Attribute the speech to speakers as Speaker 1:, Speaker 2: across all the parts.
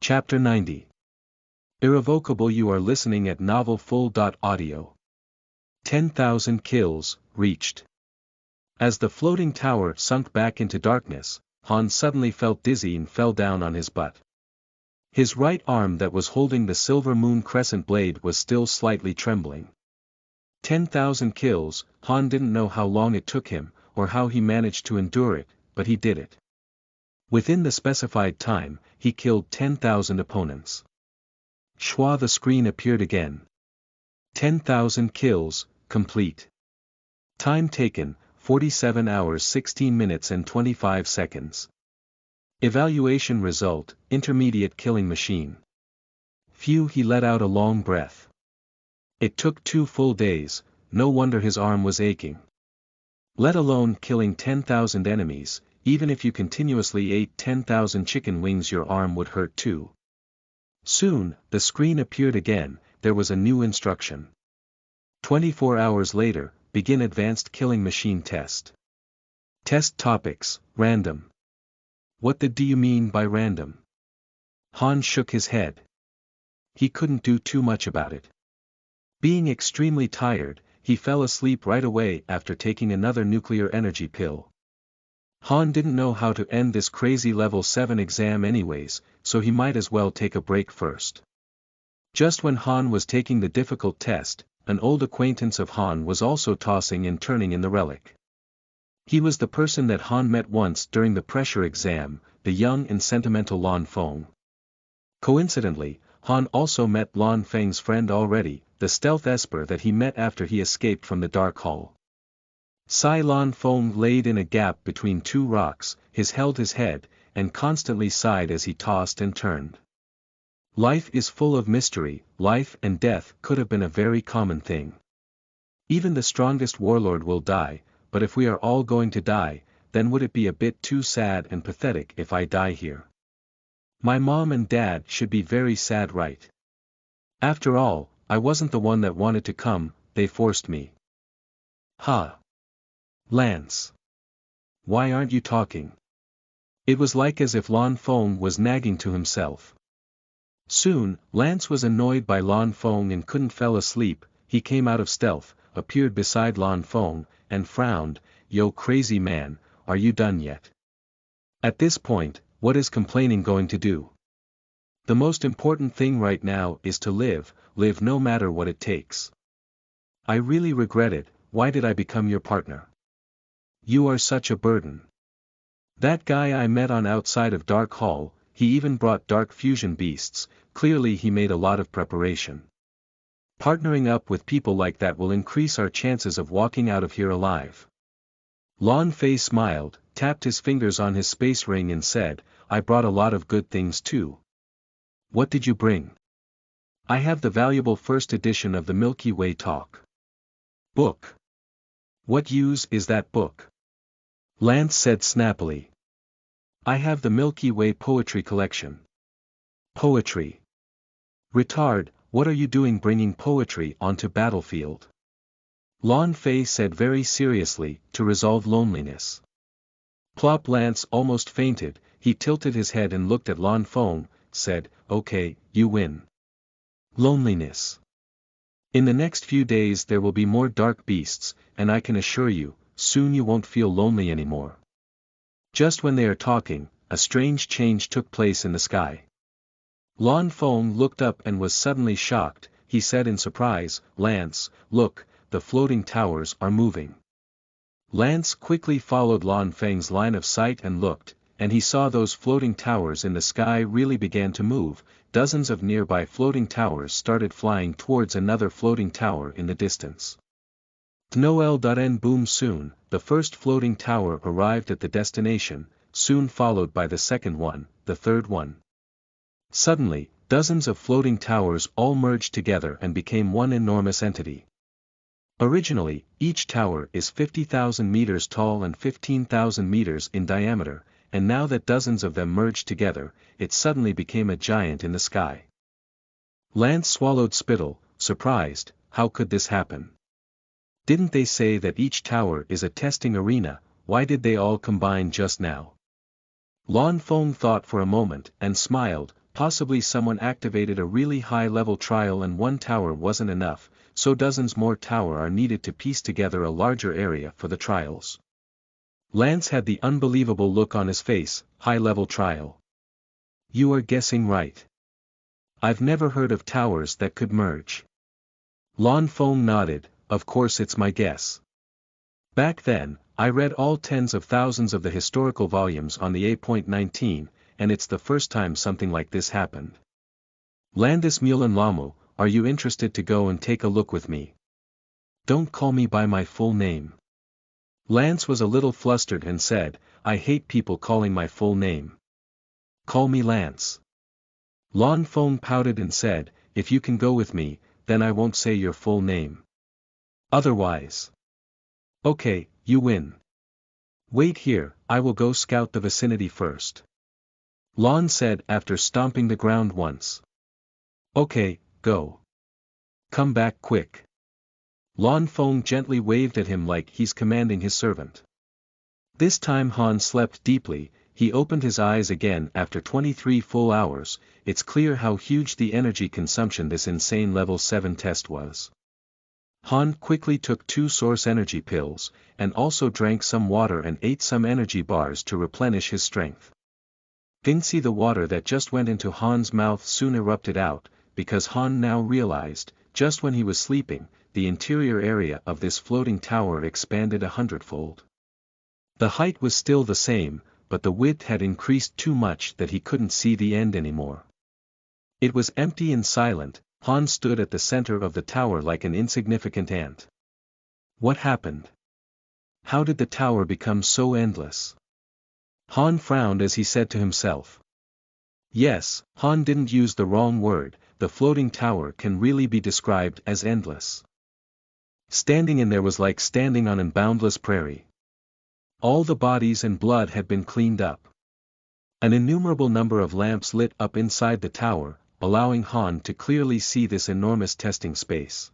Speaker 1: Chapter 90. Irrevocable. You are listening at novelfull.audio. 10,000 kills, reached. As the floating tower sunk back into darkness, Han suddenly felt dizzy and fell down on his butt. His right arm that was holding the silver moon crescent blade was still slightly trembling. 10,000 kills. Han didn't know how long it took him, or how he managed to endure it, but he did it. Within the specified time, he killed 10,000 opponents. Schwa, the screen appeared again. 10,000 kills, complete. Time taken, 47 hours 16 minutes and 25 seconds. Evaluation result, intermediate killing machine. Phew, he let out a long breath. It took 2 full days, no wonder his arm was aching. Let alone killing 10,000 enemies, even if you continuously ate 10,000 chicken wings your arm would hurt too. Soon, the screen appeared again, there was a new instruction. 24 hours later, begin advanced killing machine test. Test topics, random. What do you mean by random? Han shook his head. He couldn't do too much about it. Being extremely tired, he fell asleep right away after taking another nuclear energy pill. Han didn't know how to end this crazy level 7 exam anyways, so he might as well take a break first. Just when Han was taking the difficult test, an old acquaintance of Han was also tossing and turning in the relic. He was the person that Han met once during the pressure exam, the young and sentimental Lan Feng. Coincidentally, Han also met Lan Feng's friend already, the stealth esper that he met after he escaped from the Dark Hall. Lan Feng laid in a gap between 2 rocks, held his head, and constantly sighed as he tossed and turned. Life is full of mystery. Life and death could have been a very common thing. Even the strongest warlord will die, but if we are all going to die, then would it be a bit too sad and pathetic if I die here? My mom and dad should be very sad, right? After all, I wasn't the one that wanted to come, they forced me. Ha! Lance. Why aren't you talking? It was like as if Lan Feng was nagging to himself. Soon, Lance was annoyed by Lan Feng and couldn't fell asleep. He came out of stealth, appeared beside Lan Feng, and frowned. Yo, crazy man, are you done yet? At this point, what is complaining going to do? The most important thing right now is to live no matter what it takes. I really regret it. Why did I become your partner? You are such a burden. That guy I met on outside of Dark Hall, he even brought dark fusion beasts, clearly he made a lot of preparation. Partnering up with people like that will increase our chances of walking out of here alive. Lan Fei smiled, tapped his fingers on his space ring and said, I brought a lot of good things too. What did you bring? I have the valuable first edition of the Milky Way Talk book. What use is that book? Lance said snappily. I have the Milky Way poetry collection. Poetry. Retard, what are you doing bringing poetry onto battlefield? Lan Fei said very seriously, to resolve loneliness. Plop. Lance almost fainted, he tilted his head and looked at Lan Feng, said, okay, you win. Loneliness. In the next few days there will be more dark beasts, and I can assure you, soon you won't feel lonely anymore. Just when they are talking, a strange change took place in the sky. Lan Feng looked up and was suddenly shocked. He said in surprise, Lance, look, the floating towers are moving. Lance quickly followed Lan Feng's line of sight and looked, and he saw those floating towers in the sky really began to move. Dozens of nearby floating towers started flying towards another floating tower in the distance. Noel.n boom. Soon, the first floating tower arrived at the destination, soon followed by the second one, the third one. Suddenly, dozens of floating towers all merged together and became one enormous entity. Originally, each tower is 50,000 meters tall and 15,000 meters in diameter, and now that dozens of them merged together, it suddenly became a giant in the sky. Lance swallowed spittle, surprised, how could this happen? Didn't they say that each tower is a testing arena, why did they all combine just now? Lan Feng thought for a moment and smiled, possibly someone activated a really high-level trial and one tower wasn't enough, so dozens more tower are needed to piece together a larger area for the trials. Lance had the unbelievable look on his face. High-level trial. You are guessing right. I've never heard of towers that could merge. Lan Feng nodded. Of course it's my guess. Back then, I read all tens of thousands of the historical volumes on the A.19, and it's the first time something like this happened. Landis Mulan Lamu, are you interested to go and take a look with me? Don't call me by my full name. Lance was a little flustered and said, I hate people calling my full name. Call me Lance. Lan Feng pouted and said, if you can go with me, then I won't say your full name. Otherwise. Okay, you win. Wait here, I will go scout the vicinity first. Lan said after stomping the ground once. Okay, go. Come back quick. Lan Feng gently waved at him like he's commanding his servant. This time Han slept deeply. He opened his eyes again after 23 full hours. It's clear how huge the energy consumption this insane level 7 test was. Han quickly took 2 source energy pills, and also drank some water and ate some energy bars to replenish his strength. Dingsi, the water that just went into Han's mouth soon erupted out, because Han now realized, just when he was sleeping, the interior area of this floating tower expanded 100-fold. The height was still the same, but the width had increased too much that he couldn't see the end anymore. It was empty and silent. Han stood at the center of the tower like an insignificant ant. What happened? How did the tower become so endless? Han frowned as he said to himself. Yes, Han didn't use the wrong word, the floating tower can really be described as endless. Standing in there was like standing on an boundless prairie. All the bodies and blood had been cleaned up. An innumerable number of lamps lit up inside the tower, allowing Han to clearly see this enormous testing space.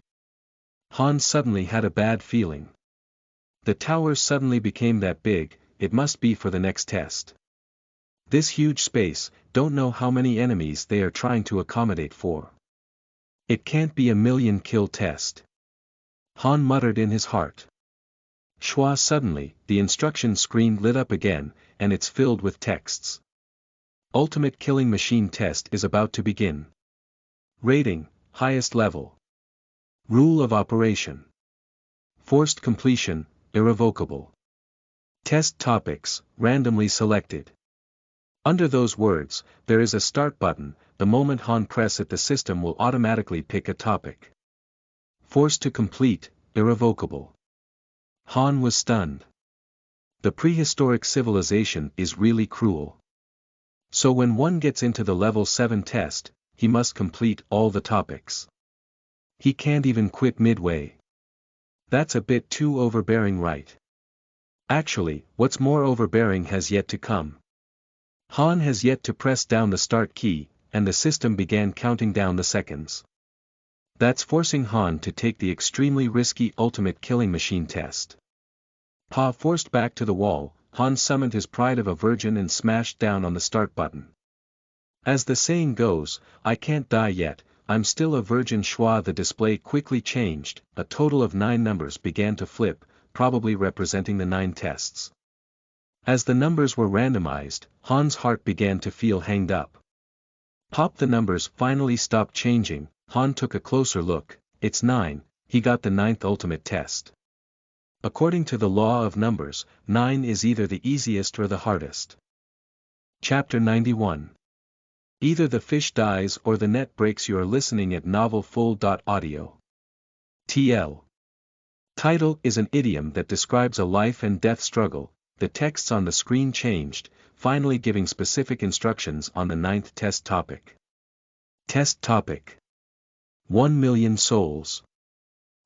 Speaker 1: Han suddenly had a bad feeling. The tower suddenly became that big, it must be for the next test. This huge space, don't know how many enemies they are trying to accommodate for. It can't be a 1,000,000 kill test. Han muttered in his heart. Shwa, suddenly, the instruction screen lit up again, and it's filled with texts. Ultimate killing machine test is about to begin. Rating, highest level. Rule of operation. Forced completion, irrevocable. Test topics, randomly selected. Under those words, there is a start button. The moment Han press it, the system will automatically pick a topic. Forced to complete, irrevocable. Han was stunned. The prehistoric civilization is really cruel. So when one gets into the level 7 test, he must complete all the topics. He can't even quit midway. That's a bit too overbearing, right? Actually, what's more overbearing has yet to come. Han has yet to press down the start key, and the system began counting down the seconds. That's forcing Han to take the extremely risky ultimate killing machine test. Forced back to the wall, Han summoned his pride of a virgin and smashed down on the start button. As the saying goes, I can't die yet, I'm still a virgin. Shwa, the display quickly changed, a total of 9 numbers began to flip, probably representing the 9 tests. As the numbers were randomized, Han's heart began to feel hanged up. The numbers finally stopped changing. Han took a closer look. It's 9, he got the 9th ultimate test. According to the law of numbers, 9 is either the easiest or the hardest. Chapter 91. Either the fish dies or the net breaks. You are listening at novelfull.audio. TL. Title is an idiom that describes a life and death struggle. The texts on the screen changed, finally giving specific instructions on the 9th test topic. Test topic. 1,000,000 souls.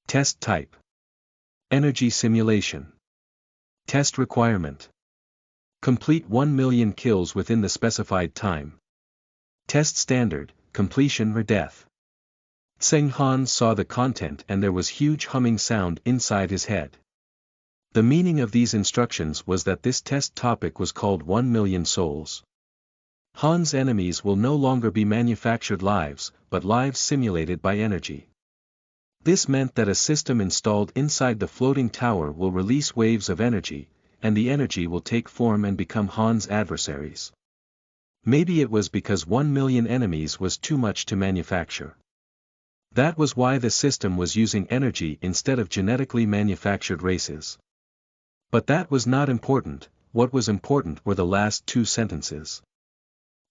Speaker 1: Test type. Energy simulation. Test requirement. Complete 1,000,000 kills within the specified time. Test standard, completion or death. Seng Han saw the content and there was huge humming sound inside his head. The meaning of these instructions was that this test topic was called 1,000,000 souls. Han's enemies will no longer be manufactured lives, but lives simulated by energy. This meant that a system installed inside the floating tower will release waves of energy, and the energy will take form and become Han's adversaries. Maybe it was because 1 million enemies was too much to manufacture. That was why the system was using energy instead of genetically manufactured races. But that was not important. What was important were the last two sentences.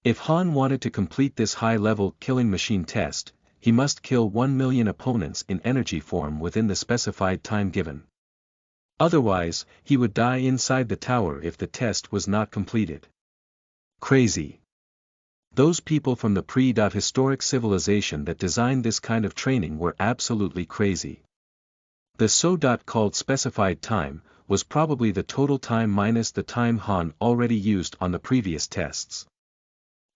Speaker 1: If Han wanted to complete this high-level killing machine test, he must kill 1 million opponents in energy form within the specified time given. Otherwise, he would die inside the tower if the test was not completed. Crazy. Those people from the pre-historic civilization that designed this kind of training were absolutely crazy. The so-called specified time was probably the total time minus the time Han already used on the previous tests.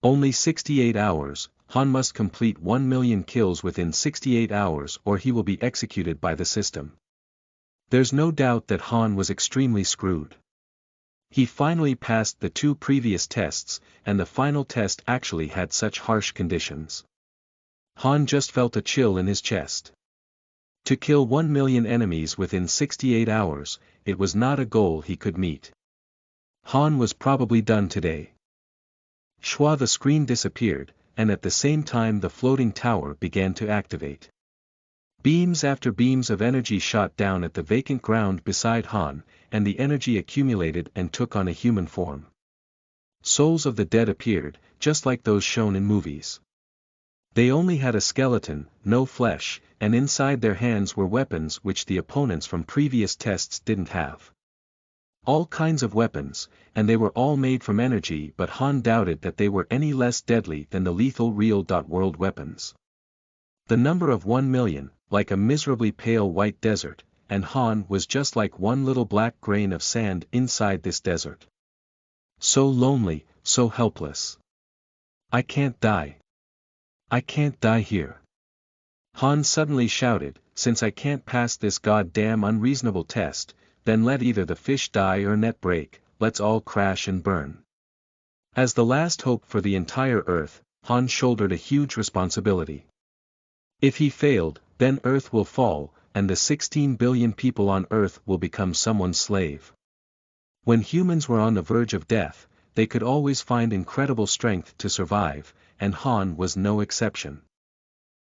Speaker 1: Only 68 hours, Han must complete 1 million kills within 68 hours or he will be executed by the system. There's no doubt that Han was extremely screwed. He finally passed the two previous tests, and the final test actually had such harsh conditions. Han just felt a chill in his chest. To kill 1 million enemies within 68 hours, it was not a goal he could meet. Han was probably done today. The screen disappeared, and at the same time the floating tower began to activate. Beams after beams of energy shot down at the vacant ground beside Han, and the energy accumulated and took on a human form. Souls of the dead appeared, just like those shown in movies. They only had a skeleton, no flesh, and inside their hands were weapons which the opponents from previous tests didn't have. All kinds of weapons, and they were all made from energy, but Han doubted that they were any less deadly than the lethal real-world weapons. The number of 1 million, like a miserably pale white desert, and Han was just like one little black grain of sand inside this desert. So lonely, so helpless. I can't die. I can't die here. Han suddenly shouted, since I can't pass this goddamn unreasonable test, then let either the fish die or net break, let's all crash and burn. As the last hope for the entire Earth, Han shouldered a huge responsibility. If he failed, then Earth will fall, and the 16 billion people on Earth will become someone's slave. When humans were on the verge of death, they could always find incredible strength to survive, and Han was no exception.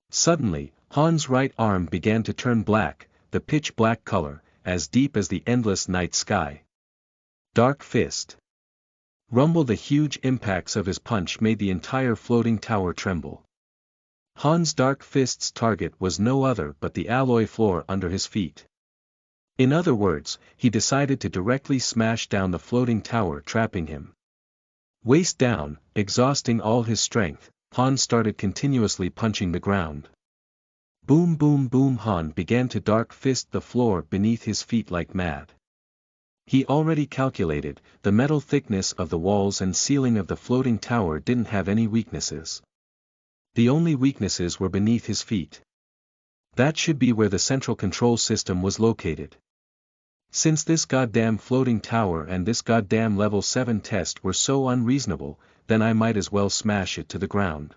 Speaker 1: Suddenly, Han's right arm began to turn black, the pitch-black color, as deep as the endless night sky. Dark Fist. Rumble. The huge impacts of his punch made the entire floating tower tremble. Han's Dark Fist's target was no other but the alloy floor under his feet. In other words, he decided to directly smash down the floating tower, trapping him. Waist down, exhausting all his strength, Han started continuously punching the ground. Boom boom boom. Han began to Dark Fist the floor beneath his feet like mad. He already calculated, the metal thickness of the walls and ceiling of the floating tower didn't have any weaknesses. The only weaknesses were beneath his feet. That should be where the central control system was located. Since this goddamn floating tower and this goddamn level 7 test were so unreasonable, then I might as well smash it to the ground.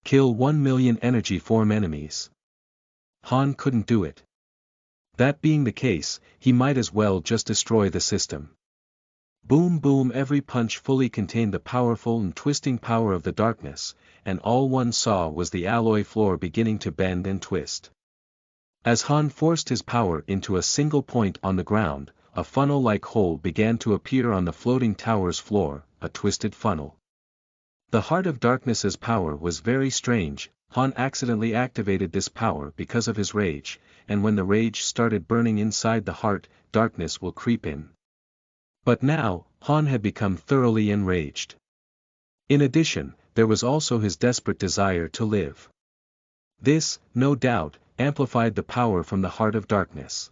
Speaker 1: Kill 1 million energy form enemies. Han couldn't do it. That being the case, he might as well just destroy the system. Boom boom. Every punch fully contained the powerful and twisting power of the darkness, and all one saw was the alloy floor beginning to bend and twist. As Han forced his power into a single point on the ground, a funnel-like hole began to appear on the floating tower's floor, a twisted funnel. The Heart of Darkness's power was very strange. Han accidentally activated this power because of his rage, and when the rage started burning inside the heart, darkness will creep in. But now, Han had become thoroughly enraged. In addition, there was also his desperate desire to live. This, no doubt, amplified the power from the Heart of Darkness.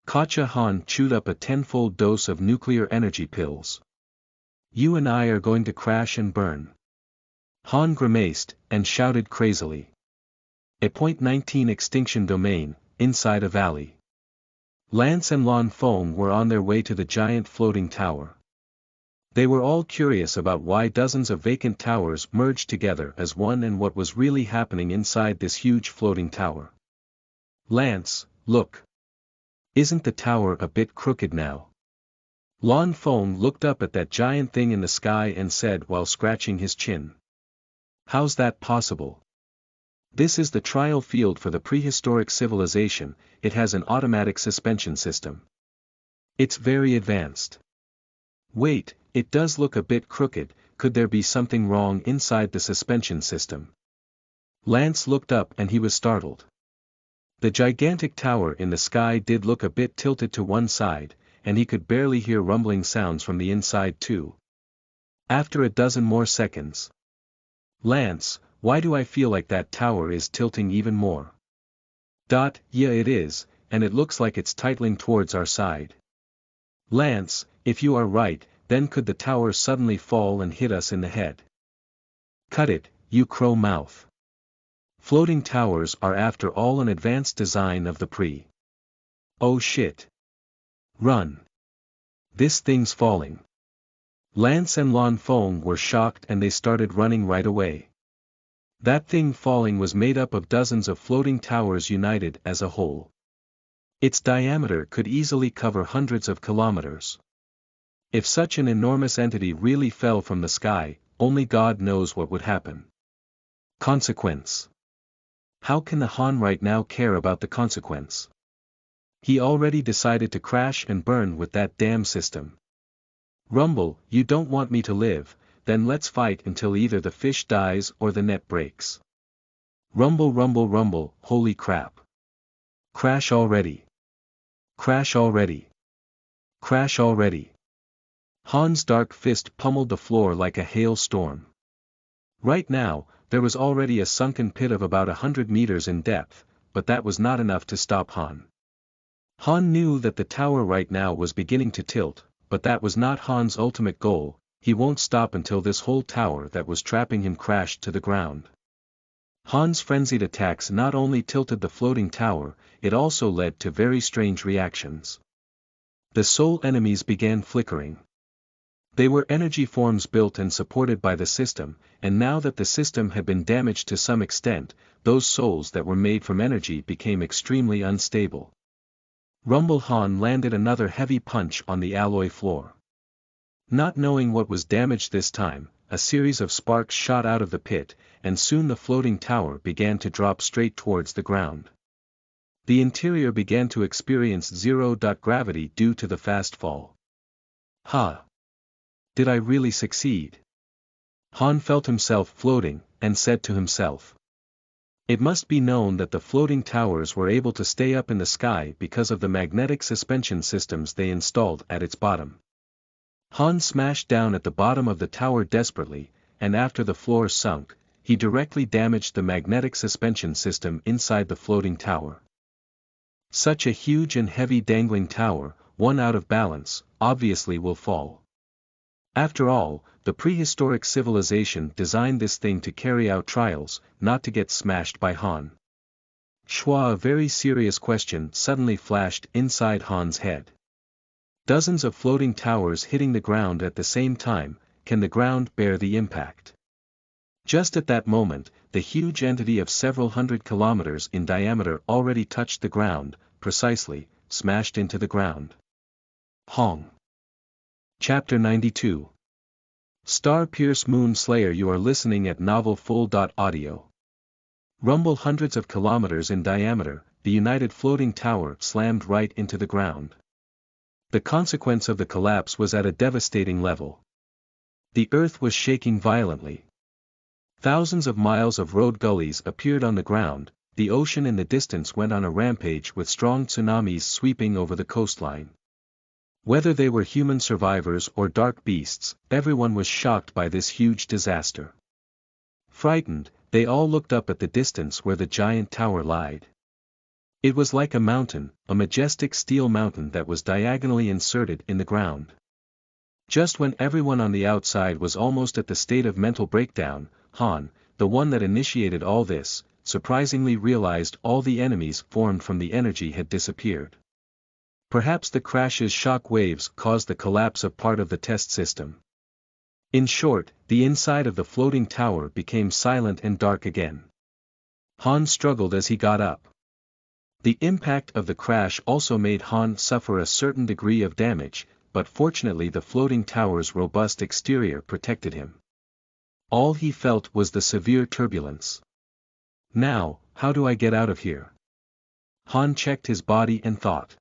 Speaker 1: Gotcha. Han chewed up a tenfold dose of nuclear energy pills. You and I are going to crash and burn. Han grimaced, and shouted crazily. A .19 extinction domain, inside a valley. Lance and Lan Feng were on their way to the giant floating tower. They were all curious about why dozens of vacant towers merged together as one and what was really happening inside this huge floating tower. Lance, look. Isn't the tower a bit crooked now? Lan Feng looked up at that giant thing in the sky and said while scratching his chin. How's that possible? This is the trial field for the prehistoric civilization. It has an automatic suspension system. It's very advanced. Wait, it does look a bit crooked. Could there be something wrong inside the suspension system? Lance looked up and he was startled. The gigantic tower in the sky did look a bit tilted to one side, and he could barely hear rumbling sounds from the inside too. After a dozen more seconds. Lance, why do I feel like that tower is tilting even more? Yeah, it is, and it looks like it's tightening towards our side. Lance, if you are right, then could the tower suddenly fall and hit us in the head? Cut it, you crow mouth. Floating towers are after all an advanced design of the pre. Oh shit. Run. This thing's falling. Lance and Lan Feng were shocked and they started running right away. That thing falling was made up of dozens of floating towers united as a whole. Its diameter could easily cover hundreds of kilometers. If such an enormous entity really fell from the sky, only God knows what would happen. Consequence. How can the Han right now care about the consequence? He already decided to crash and burn with that damn system. Rumble, you don't want me to live, then let's fight until either the fish dies or the net breaks. Rumble rumble rumble, holy crap. Crash already. Crash already. Crash already. Han's dark fist pummeled the floor like a hailstorm. Right now, there was already a sunken pit of about 100 meters in depth, but that was not enough to stop Han. Han knew that the tower right now was beginning to tilt, but that was not Han's ultimate goal. He won't stop until this whole tower that was trapping him crashed to the ground. Han's frenzied attacks not only tilted the floating tower, it also led to very strange reactions. The soul enemies began flickering. They were energy forms built and supported by the system, and now that the system had been damaged to some extent, those souls that were made from energy became extremely unstable. Rumble Han landed another heavy punch on the alloy floor. Not knowing what was damaged this time, a series of sparks shot out of the pit, and soon the floating tower began to drop straight towards the ground. The interior began to experience zero-gravity due to the fast fall. Ha! Did I really succeed? Han felt himself floating, and said to himself. It must be known that the floating towers were able to stay up in the sky because of the magnetic suspension systems they installed at its bottom. Han smashed down at the bottom of the tower desperately, and after the floor sunk, he directly damaged the magnetic suspension system inside the floating tower. Such a huge and heavy dangling tower, one out of balance, obviously will fall. After all, the prehistoric civilization designed this thing to carry out trials, not to get smashed by Han. A very serious question suddenly flashed inside Han's head. Dozens of floating towers hitting the ground at the same time, can the ground bear the impact? Just at that moment, the huge entity of several hundred kilometers in diameter already touched the ground, precisely, smashed into the ground. Hong. Chapter 92. Star Pierce Moon Slayer. You are listening at novelfull.audio. Rumble hundreds of kilometers in diameter, the united floating tower slammed right into the ground. The consequence of the collapse was at a devastating level. The earth was shaking violently. Thousands of miles of road gullies appeared on the ground, the ocean in the distance went on a rampage with strong tsunamis sweeping over the coastline. Whether they were human survivors or dark beasts, everyone was shocked by this huge disaster. Frightened, they all looked up at the distance where the giant tower lied. It was like a mountain, a majestic steel mountain that was diagonally inserted in the ground. Just when everyone on the outside was almost at the state of mental breakdown, Han, the one that initiated all this, surprisingly realized all the enemies formed from the energy had disappeared. Perhaps the crash's shock waves caused the collapse of part of the test system. In short, the inside of the floating tower became silent and dark again. Han struggled as he got up. The impact of the crash also made Han suffer a certain degree of damage, but fortunately the floating tower's robust exterior protected him. All he felt was the severe turbulence. Now, how do I get out of here? Han checked his body and thought.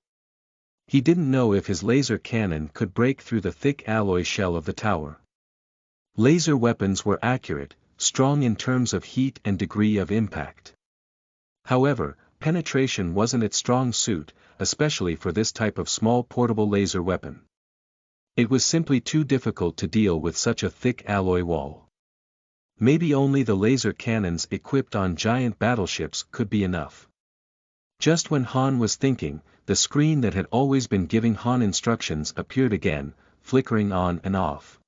Speaker 1: He didn't know if his laser cannon could break through the thick alloy shell of the tower. Laser weapons were accurate, strong in terms of heat and degree of impact. However, penetration wasn't its strong suit, especially for this type of small portable laser weapon. It was simply too difficult to deal with such a thick alloy wall. Maybe only the laser cannons equipped on giant battleships could be enough. Just when Han was thinking, the screen that had always been giving Han instructions appeared again, flickering on and off.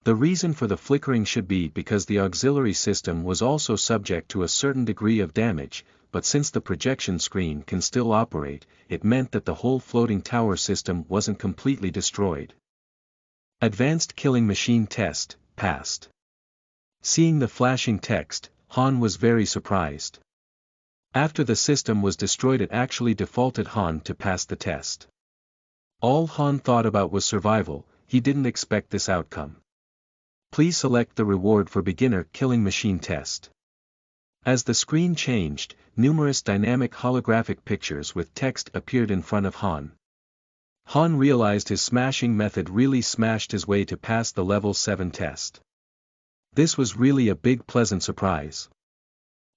Speaker 1: The reason for the flickering should be because the auxiliary system was also subject to a certain degree of damage, but since the projection screen can still operate, it meant that the whole floating tower system wasn't completely destroyed. Advanced Killing Machine Test, passed. Seeing the flashing text, Han was very surprised. After the system was destroyed, it actually defaulted Han to pass the test. All Han thought about was survival. He didn't expect this outcome. Please select the reward for beginner killing machine test. As the screen changed, numerous dynamic holographic pictures with text appeared in front of Han. Han realized his smashing method really smashed his way to pass the level 7 test. This was really a big pleasant surprise.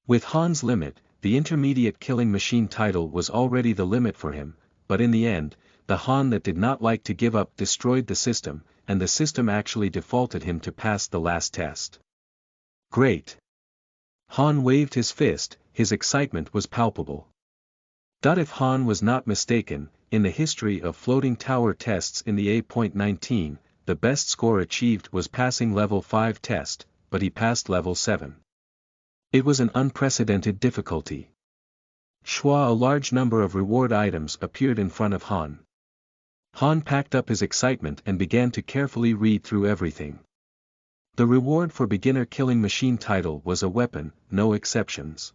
Speaker 1: With Han's limit, the intermediate killing machine title was already the limit for him, but in the end, the Han that did not like to give up destroyed the system, and the system actually defaulted him to pass the last test. Great! Han waved his fist, his excitement was palpable. If Han was not mistaken, in the history of floating tower tests in the A.19, the best score achieved was passing level 5 test, but he passed level 7. It was an unprecedented difficulty. A large number of reward items appeared in front of Han. Han packed up his excitement and began to carefully read through everything. The reward for beginner killing machine title was a weapon, no exceptions.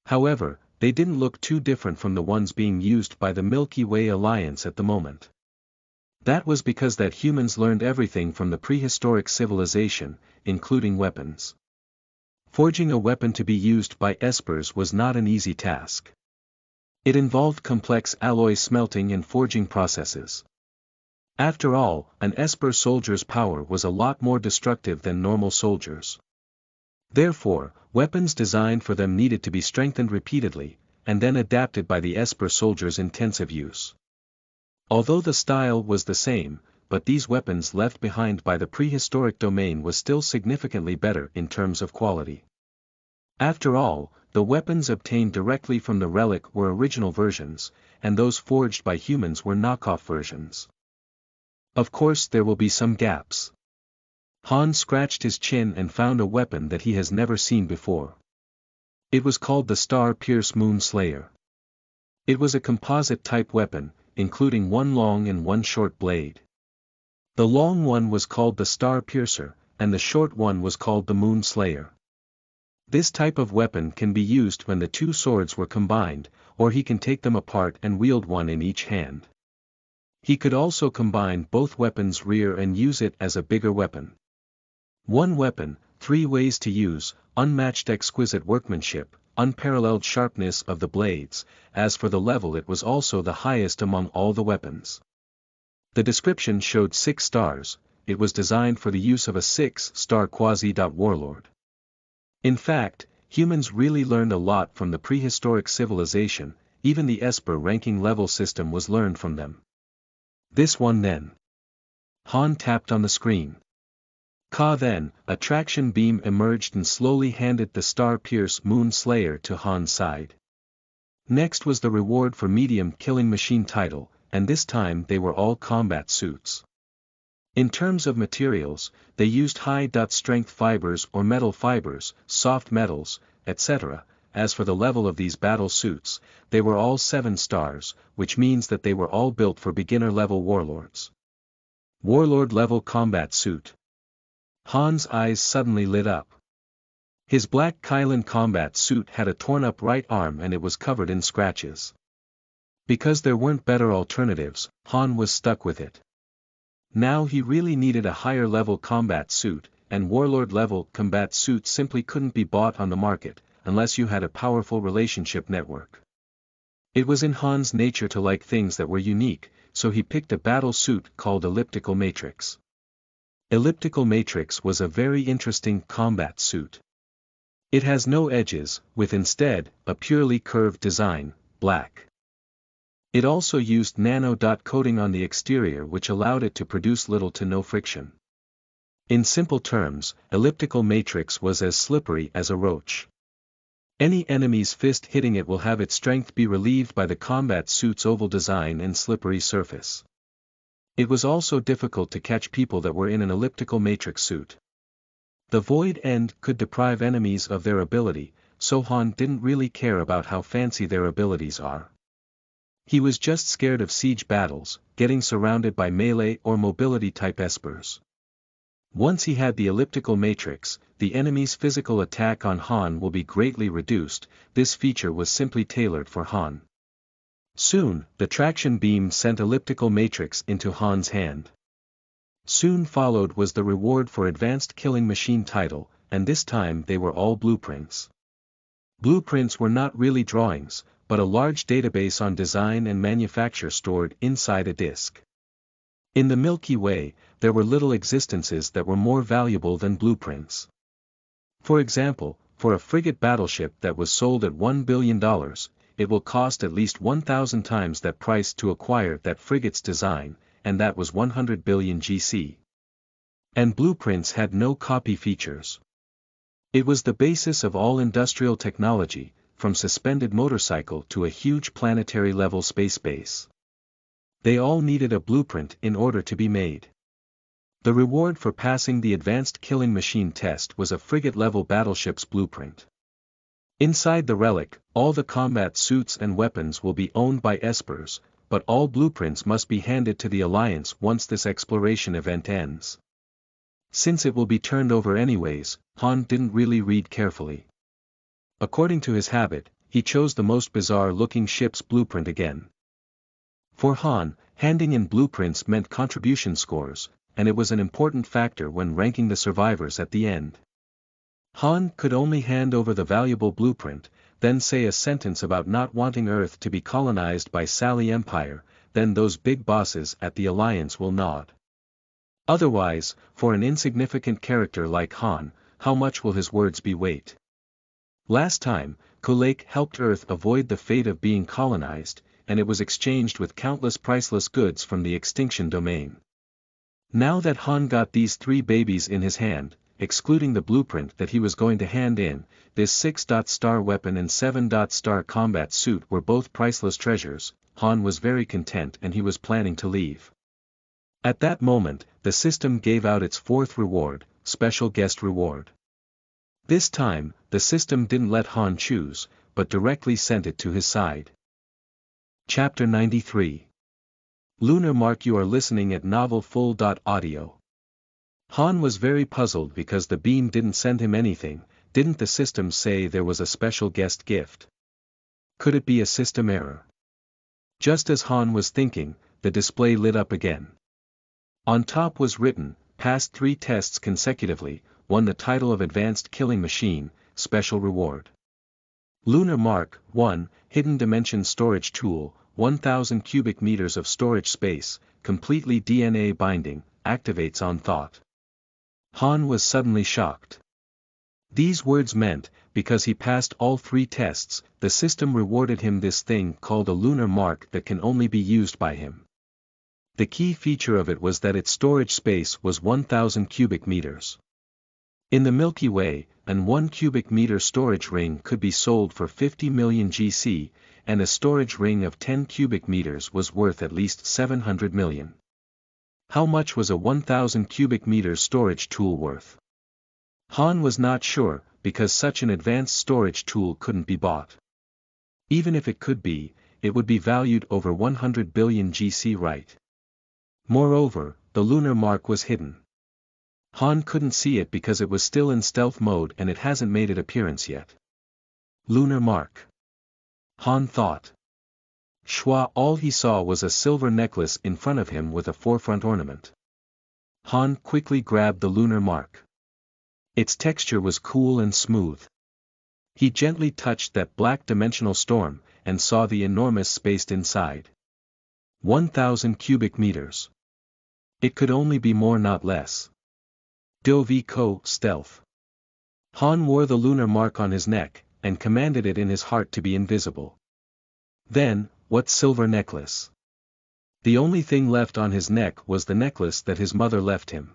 Speaker 1: However, they didn't look too different from the ones being used by the Milky Way Alliance at the moment. That was because that humans learned everything from the prehistoric civilization, including weapons. Forging a weapon to be used by espers was not an easy task. It involved complex alloy smelting and forging processes. After all, an esper soldier's power was a lot more destructive than normal soldiers. Therefore, weapons designed for them needed to be strengthened repeatedly, and then adapted by the esper soldier's intensive use. Although the style was the same, but these weapons left behind by the prehistoric domain was still significantly better in terms of quality. After all, the weapons obtained directly from the relic were original versions, and those forged by humans were knockoff versions. Of course there will be some gaps. Han scratched his chin and found a weapon that he has never seen before. It was called the Star Pierce Moon Slayer. It was a composite-type weapon, including one long and one short blade. The long one was called the Star Piercer, and the short one was called the Moon Slayer. This type of weapon can be used when the two swords were combined, or he can take them apart and wield one in each hand. He could also combine both weapons' rear and use it as a bigger weapon. One weapon, 3 ways to use, unmatched exquisite workmanship, unparalleled sharpness of the blades. As for the level, it was also the highest among all the weapons. The description showed 6 stars, it was designed for the use of a 6-star quasi-warlord. In fact, humans really learned a lot from the prehistoric civilization, even the esper ranking level system was learned from them. This one then. Han tapped on the screen. Then, a traction beam emerged and slowly handed the Star Pierce Moon Slayer to Han's side. Next was the reward for medium killing machine title, and this time they were all combat suits. In terms of materials, they used high-strength fibers or metal fibers, soft metals, etc. As for the level of these battle suits, they were all 7 stars, which means that they were all built for beginner-level warlords. Warlord-level combat suit. Han's eyes suddenly lit up. His black Kylan combat suit had a torn-up right arm and it was covered in scratches. Because there weren't better alternatives, Han was stuck with it. Now he really needed a higher-level combat suit, and warlord-level combat suits simply couldn't be bought on the market, unless you had a powerful relationship network. It was in Han's nature to like things that were unique, so he picked a battle suit called Elliptical Matrix. Elliptical Matrix was a very interesting combat suit. It has no edges, with instead, a purely curved design, black. It also used nano-dot coating on the exterior which allowed it to produce little to no friction. In simple terms, elliptical matrix was as slippery as a roach. Any enemy's fist hitting it will have its strength be relieved by the combat suit's oval design and slippery surface. It was also difficult to catch people that were in an elliptical matrix suit. The void end could deprive enemies of their ability, so Han didn't really care about how fancy their abilities are. He was just scared of siege battles, getting surrounded by melee or mobility-type espers. Once he had the elliptical matrix, the enemy's physical attack on Han will be greatly reduced. This feature was simply tailored for Han. Soon, the traction beam sent elliptical matrix into Han's hand. Soon followed was the reward for Advanced Killing Machine title, and this time they were all blueprints. Blueprints were not really drawings, but a large database on design and manufacture stored inside a disk. In the Milky Way, there were little existences that were more valuable than blueprints. For example, for a frigate battleship that was sold at $1 billion, it will cost at least 1,000 times that price to acquire that frigate's design, and that was 100 billion GC. And blueprints had no copy features. It was the basis of all industrial technology, from suspended motorcycle to a huge planetary-level space base. They all needed a blueprint in order to be made. The reward for passing the Advanced Killing Machine test was a frigate-level battleship's blueprint. Inside the relic, all the combat suits and weapons will be owned by espers, but all blueprints must be handed to the Alliance once this exploration event ends. Since it will be turned over anyways, Han didn't really read carefully. According to his habit, he chose the most bizarre-looking ship's blueprint again. For Han, handing in blueprints meant contribution scores, and it was an important factor when ranking the survivors at the end. Han could only hand over the valuable blueprint, then say a sentence about not wanting Earth to be colonized by Sally Empire, then those big bosses at the Alliance will nod. Otherwise, for an insignificant character like Han, how much will his words be weight? Last time, Kulake helped Earth avoid the fate of being colonized, and it was exchanged with countless priceless goods from the extinction domain. Now that Han got these 3 babies in his hand, excluding the blueprint that he was going to hand in, this 6-star weapon and 7-star combat suit were both priceless treasures. Han was very content and he was planning to leave. At that moment, the system gave out its 4th reward, Special Guest Reward. This time, the system didn't let Han choose, but directly sent it to his side. Chapter 93. Lunar Mark. You are listening at novelfull.audio. Han was very puzzled because the beam didn't send him anything. Didn't the system say there was a special guest gift? Could it be a system error? Just as Han was thinking, the display lit up again. On top was written, passed 3 tests consecutively, won the title of Advanced Killing Machine, Special Reward. Lunar Mark 1, Hidden Dimension Storage Tool, 1,000 cubic meters of storage space, completely DNA binding, activates on thought. Han was suddenly shocked. These words meant, because he passed all 3 tests, the system rewarded him this thing called a lunar mark that can only be used by him. The key feature of it was that its storage space was 1,000 cubic meters. In the Milky Way, an 1 cubic meter storage ring could be sold for 50 million GC, and a storage ring of 10 cubic meters was worth at least 700 million. How much was a 1,000 cubic meters storage tool worth? Han was not sure, because such an advanced storage tool couldn't be bought. Even if it could be, it would be valued over 100 billion GC, right? Moreover, the lunar mark was hidden. Han couldn't see it because it was still in stealth mode and it hasn't made its appearance yet. Lunar mark. Han thought. Shwa, all he saw was a silver necklace in front of him with a forefront ornament. Han quickly grabbed the lunar mark. Its texture was cool and smooth. He gently touched that black dimensional storm, and saw the enormous space inside. 1,000 cubic meters. It could only be more, not less. Do-vi-ko, stealth. Han wore the lunar mark on his neck, and commanded it in his heart to be invisible. Then, what silver necklace? The only thing left on his neck was the necklace that his mother left him.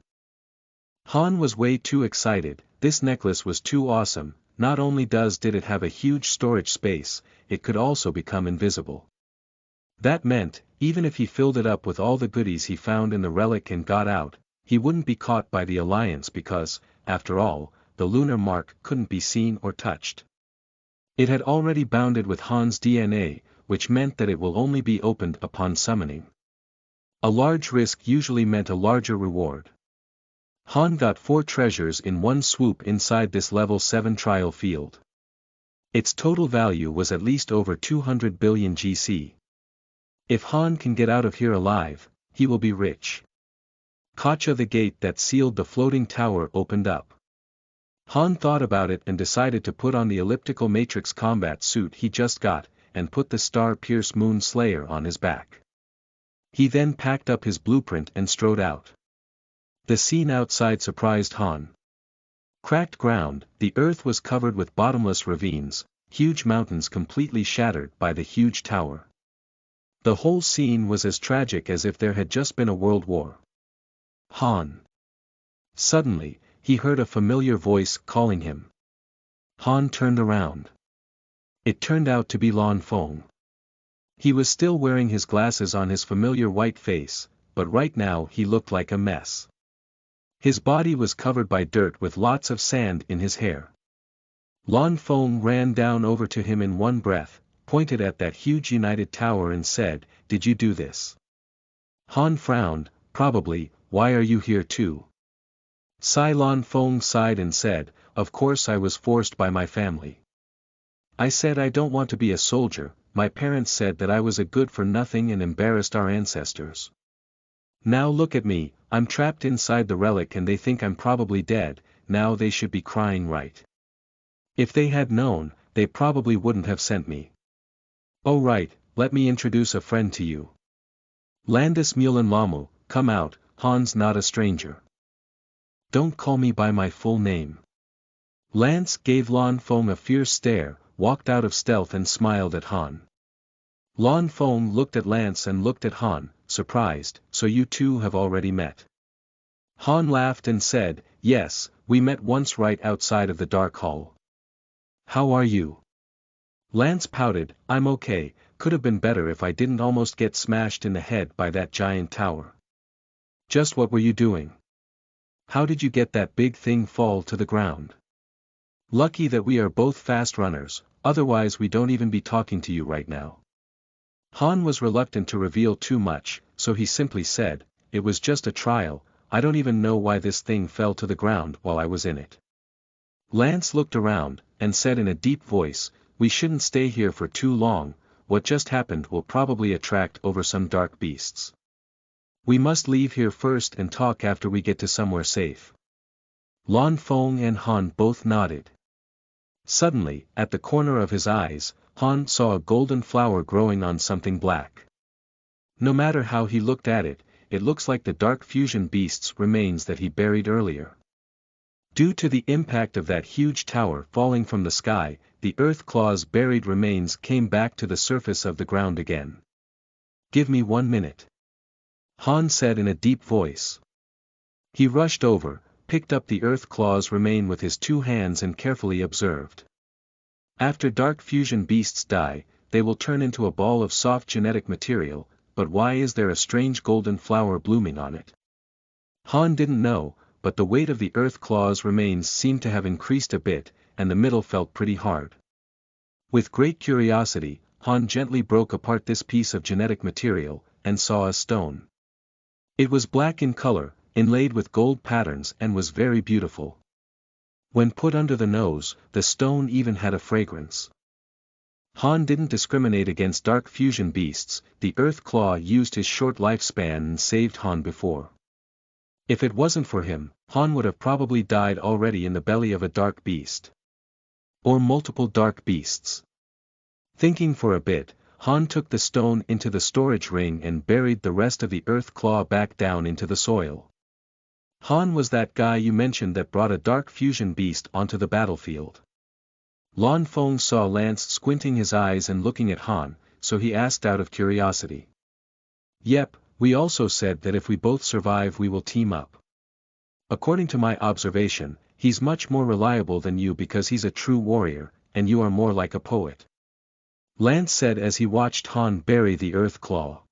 Speaker 1: Han was way too excited. This necklace was too awesome. Not only did it have a huge storage space, it could also become invisible. That meant, even if he filled it up with all the goodies he found in the relic and got out, he wouldn't be caught by the Alliance because, after all, the lunar mark couldn't be seen or touched. It had already bounded with Han's DNA, which meant that it will only be opened upon summoning. A large risk usually meant a larger reward. Han got 4 treasures in one swoop inside this level 7 trial field. Its total value was at least over 200 billion GC. If Han can get out of here alive, he will be rich. Kacha, the gate that sealed the floating tower, opened up. Han thought about it and decided to put on the elliptical matrix combat suit he just got, and put the star-pierced moon slayer on his back. He then packed up his blueprint and strode out. The scene outside surprised Han. Cracked ground, the earth was covered with bottomless ravines, huge mountains completely shattered by the huge tower. The whole scene was as tragic as if there had just been a world war. Han. Suddenly, he heard a familiar voice calling him. Han turned around. It turned out to be Lan Feng. He was still wearing his glasses on his familiar white face, but right now he looked like a mess. His body was covered by dirt with lots of sand in his hair. Lan Feng ran down over to him in one breath, pointed at that huge united tower and said, "Did you do this?" Han frowned, "Probably. Why are you here too?" Lan Feng sighed and said, "Of course I was forced by my family. I said I don't want to be a soldier. My parents said that I was a good-for-nothing and embarrassed our ancestors. Now look at me, I'm trapped inside the relic and they think I'm probably dead. Now they should be crying, right? If they had known, they probably wouldn't have sent me. Oh right, let me introduce a friend to you. Landis Mulan, come out, Han's not a stranger. Don't call me by my full name." Lance gave Lan Feng a fierce stare, walked out of stealth and smiled at Han. Lan Feng looked at Lance and looked at Han, surprised, "So you two have already met?" Han laughed and said, "Yes, we met once right outside of the Dark Hall. How are you?" Lance pouted, "I'm okay, could have been better if I didn't almost get smashed in the head by that giant tower." "Just what were you doing? How did you get that big thing fall to the ground?" "Lucky that we are both fast runners, otherwise we don't even be talking to you right now." Han was reluctant to reveal too much, so he simply said, "It was just a trial, I don't even know why this thing fell to the ground while I was in it." Lance looked around, and said in a deep voice, "We shouldn't stay here for too long, what just happened will probably attract over some dark beasts. We must leave here first and talk after we get to somewhere safe." Lan Feng and Han both nodded. Suddenly, at the corner of his eyes, Han saw a golden flower growing on something black. No matter how he looked at it, it looks like the dark fusion beast's remains that he buried earlier. Due to the impact of that huge tower falling from the sky, the Earth Claw's buried remains came back to the surface of the ground again. "Give me 1 minute," Han said in a deep voice. He rushed over, picked up the Earth Claw's remain with his 2 hands and carefully observed. After dark fusion beasts die, they will turn into a ball of soft genetic material, but why is there a strange golden flower blooming on it? Han didn't know, but the weight of the Earth Claw's remains seemed to have increased a bit, and the middle felt pretty hard. With great curiosity, Han gently broke apart this piece of genetic material, and saw a stone. It was black in color, inlaid with gold patterns and was very beautiful. When put under the nose, the stone even had a fragrance. Han didn't discriminate against dark fusion beasts. The Earth Claw used his short lifespan and saved Han before. If it wasn't for him, Han would have probably died already in the belly of a dark beast. Or multiple dark beasts. Thinking for a bit, Han took the stone into the storage ring and buried the rest of the Earth Claw back down into the soil. Han was that guy you mentioned that brought a dark fusion beast onto the battlefield. Lan Feng saw Lance squinting his eyes and looking at Han, so he asked out of curiosity. Yep, we also said that if we both survive we will team up. According to my observation, he's much more reliable than you because he's a true warrior, and you are more like a poet. Lance said as he watched Han bury the Earth Claw.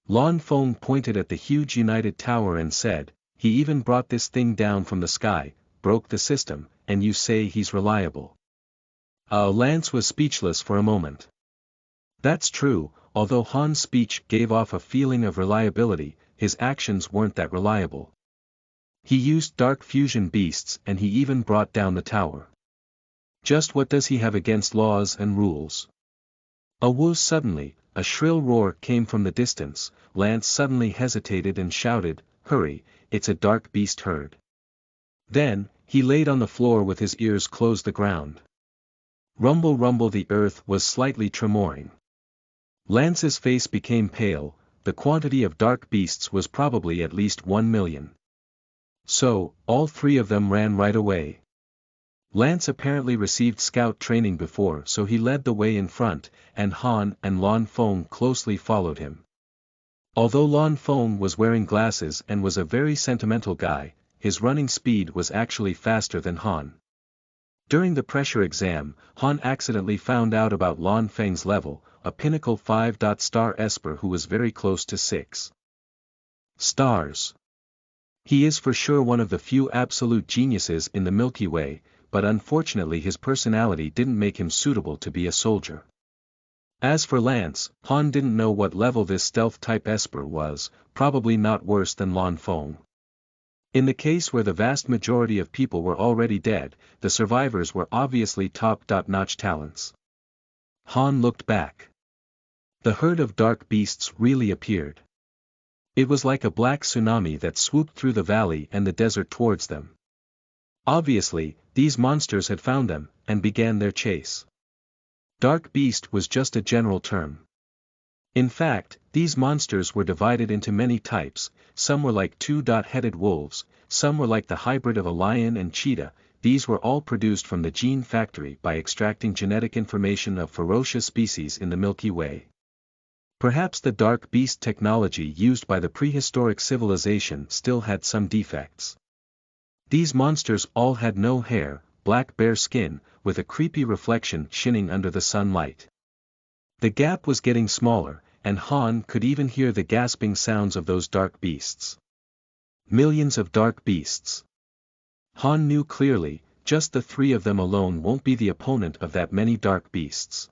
Speaker 1: Lan Feng pointed at the huge United Tower and said, he even brought this thing down from the sky, broke the system, and you say he's reliable. Lance was speechless for a moment. That's true, although Han's speech gave off a feeling of reliability, his actions weren't that reliable. He used dark fusion beasts and he even brought down the tower. Just what does he have against laws and rules? Suddenly, a shrill roar came from the distance. Lance suddenly hesitated and shouted, hurry, it's a dark beast herd. Then, he laid on the floor with his ears close the ground. Rumble rumble, the earth was slightly tremoring. Lance's face became pale. The quantity of dark beasts was probably at least 1 million. So, all three of them ran right away. Lance apparently received scout training before, so he led the way in front, and Han and Lan Feng closely followed him. Although Lan Feng was wearing glasses and was a very sentimental guy, his running speed was actually faster than Han. During the pressure exam, Han accidentally found out about Lan Feng's level, a pinnacle 5-star Esper who was very close to 6 stars. He is for sure one of the few absolute geniuses in the Milky Way, but unfortunately his personality didn't make him suitable to be a soldier. As for Lance, Han didn't know what level this stealth-type Esper was, probably not worse than Lan Feng. In the case where the vast majority of people were already dead, the survivors were obviously top-notch talents. Han looked back. The herd of dark beasts really appeared. It was like a black tsunami that swooped through the valley and the desert towards them. Obviously, these monsters had found them, and began their chase. Dark beast was just a general term. In fact, these monsters were divided into many types. Some were like two-headed wolves, some were like the hybrid of a lion and cheetah. These were all produced from the gene factory by extracting genetic information of ferocious species in the Milky Way. Perhaps the dark beast technology used by the prehistoric civilization still had some defects. These monsters all had no hair, black bare skin, with a creepy reflection shining under the sunlight. The gap was getting smaller, and Han could even hear the gasping sounds of those dark beasts. Millions of dark beasts. Han knew clearly, just the three of them alone won't be the opponent of that many dark beasts.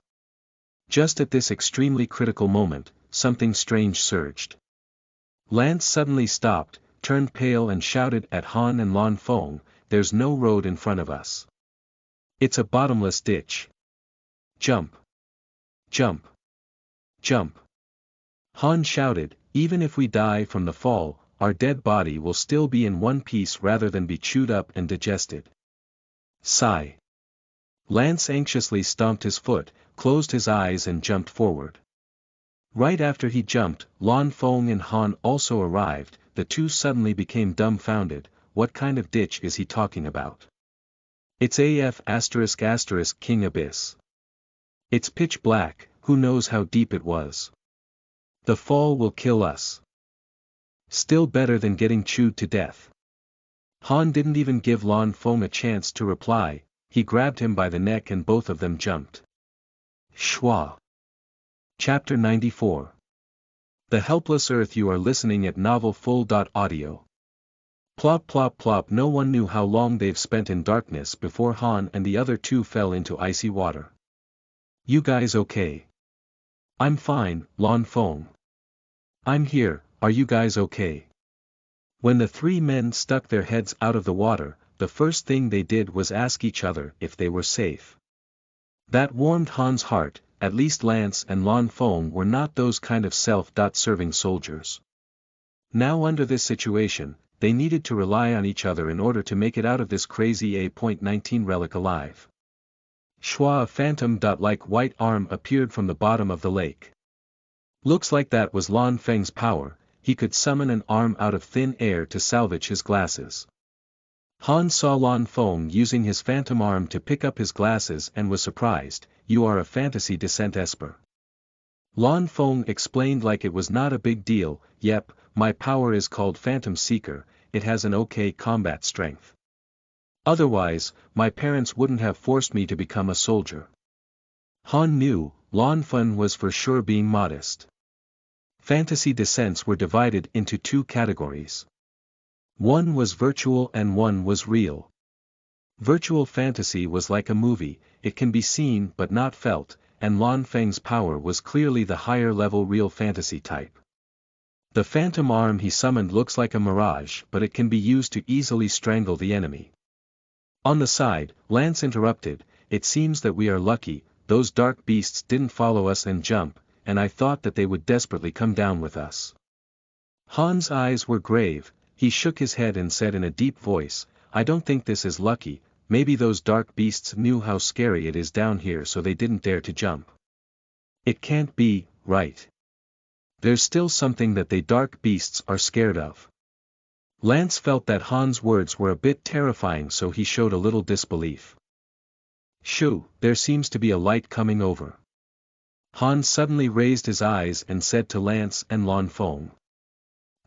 Speaker 1: Just at this extremely critical moment, something strange surged. Lance suddenly stopped, turned pale and shouted at Han and Lan Feng, "There's no road in front of us. It's a bottomless ditch. Jump! Jump! Jump!" Han shouted, "Even if we die from the fall, our dead body will still be in one piece rather than be chewed up and digested." Sigh. Lance anxiously stomped his foot, closed his eyes and jumped forward. Right after he jumped, Lan Feng and Han also arrived. The two suddenly became dumbfounded. What kind of ditch is he talking about? It's AF*** King Abyss. It's pitch black, who knows how deep it was. The fall will kill us. Still better than getting chewed to death. Han didn't even give Lan Feng a chance to reply. He grabbed him by the neck and both of them jumped. Schwa. Chapter 94. The Helpless Earth. You are listening at novelfull.audio. Plop plop plop. No one knew how long they've spent in darkness before Han and the other two fell into icy water. "You guys okay?" "I'm fine, Lan Feng." "I'm here, are you guys okay?" When the three men stuck their heads out of the water, the first thing they did was ask each other if they were safe. That warmed Han's heart. At least Lance and Lan Feng were not those kind of self-serving soldiers. Now under this situation, they needed to rely on each other in order to make it out of this crazy A.19 relic alive. Shua, a phantom-like white arm appeared from the bottom of the lake. Looks like that was Lan Feng's power. He could summon an arm out of thin air to salvage his glasses. Han saw Lan Feng using his phantom arm to pick up his glasses and was surprised. "You are a fantasy descent esper." Lan Feng explained like it was not a big deal. "Yep, my power is called Phantom Seeker, it has an okay combat strength. Otherwise, my parents wouldn't have forced me to become a soldier." Han knew, Lan Feng was for sure being modest. Fantasy descents were divided into two categories. One was virtual and one was real. Virtual fantasy was like a movie, it can be seen but not felt, and Lan Feng's power was clearly the higher level real fantasy type. The phantom arm he summoned looks like a mirage, but it can be used to easily strangle the enemy. On the side, Lance interrupted, "It seems that we are lucky, those dark beasts didn't follow us and jump, and I thought that they would desperately come down with us." Han's eyes were grave. He shook his head and said in a deep voice, "I don't think this is lucky, maybe those dark beasts knew how scary it is down here so they didn't dare to jump. It can't be, right? There's still something that they dark beasts are scared of." Lance felt that Han's words were a bit terrifying, so he showed a little disbelief. "Shoo, there seems to be a light coming over." Han suddenly raised his eyes and said to Lance and Lan Feng.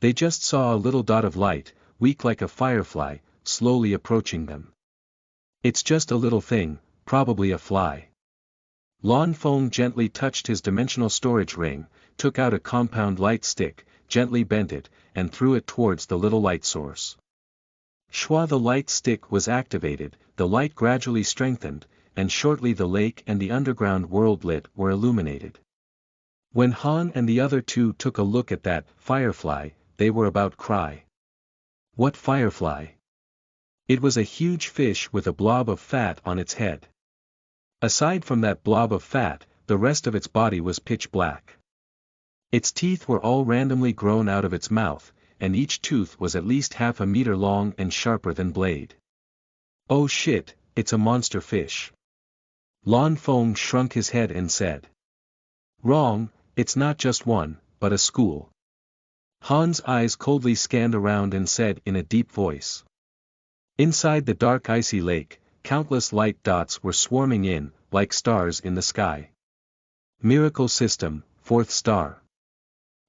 Speaker 1: They just saw a little dot of light, weak like a firefly, slowly approaching them. "It's just a little thing, probably a fly." Lan Feng gently touched his dimensional storage ring, took out a compound light stick, gently bent it, and threw it towards the little light source. Shua, the light stick was activated, the light gradually strengthened, and shortly the lake and the underground world were illuminated. When Han and the other two took a look at that firefly, they were about cry. What firefly? It was a huge fish with a blob of fat on its head. Aside from that blob of fat, the rest of its body was pitch black. Its teeth were all randomly grown out of its mouth, and each tooth was at least half a meter long and sharper than blade. "Oh shit, it's a monster fish." Lan Feng shrunk his head and said. "Wrong, it's not just one, but a school." Han's eyes coldly scanned around and said in a deep voice. Inside the dark icy lake, countless light dots were swarming in, like stars in the sky. Miracle System, 4th star.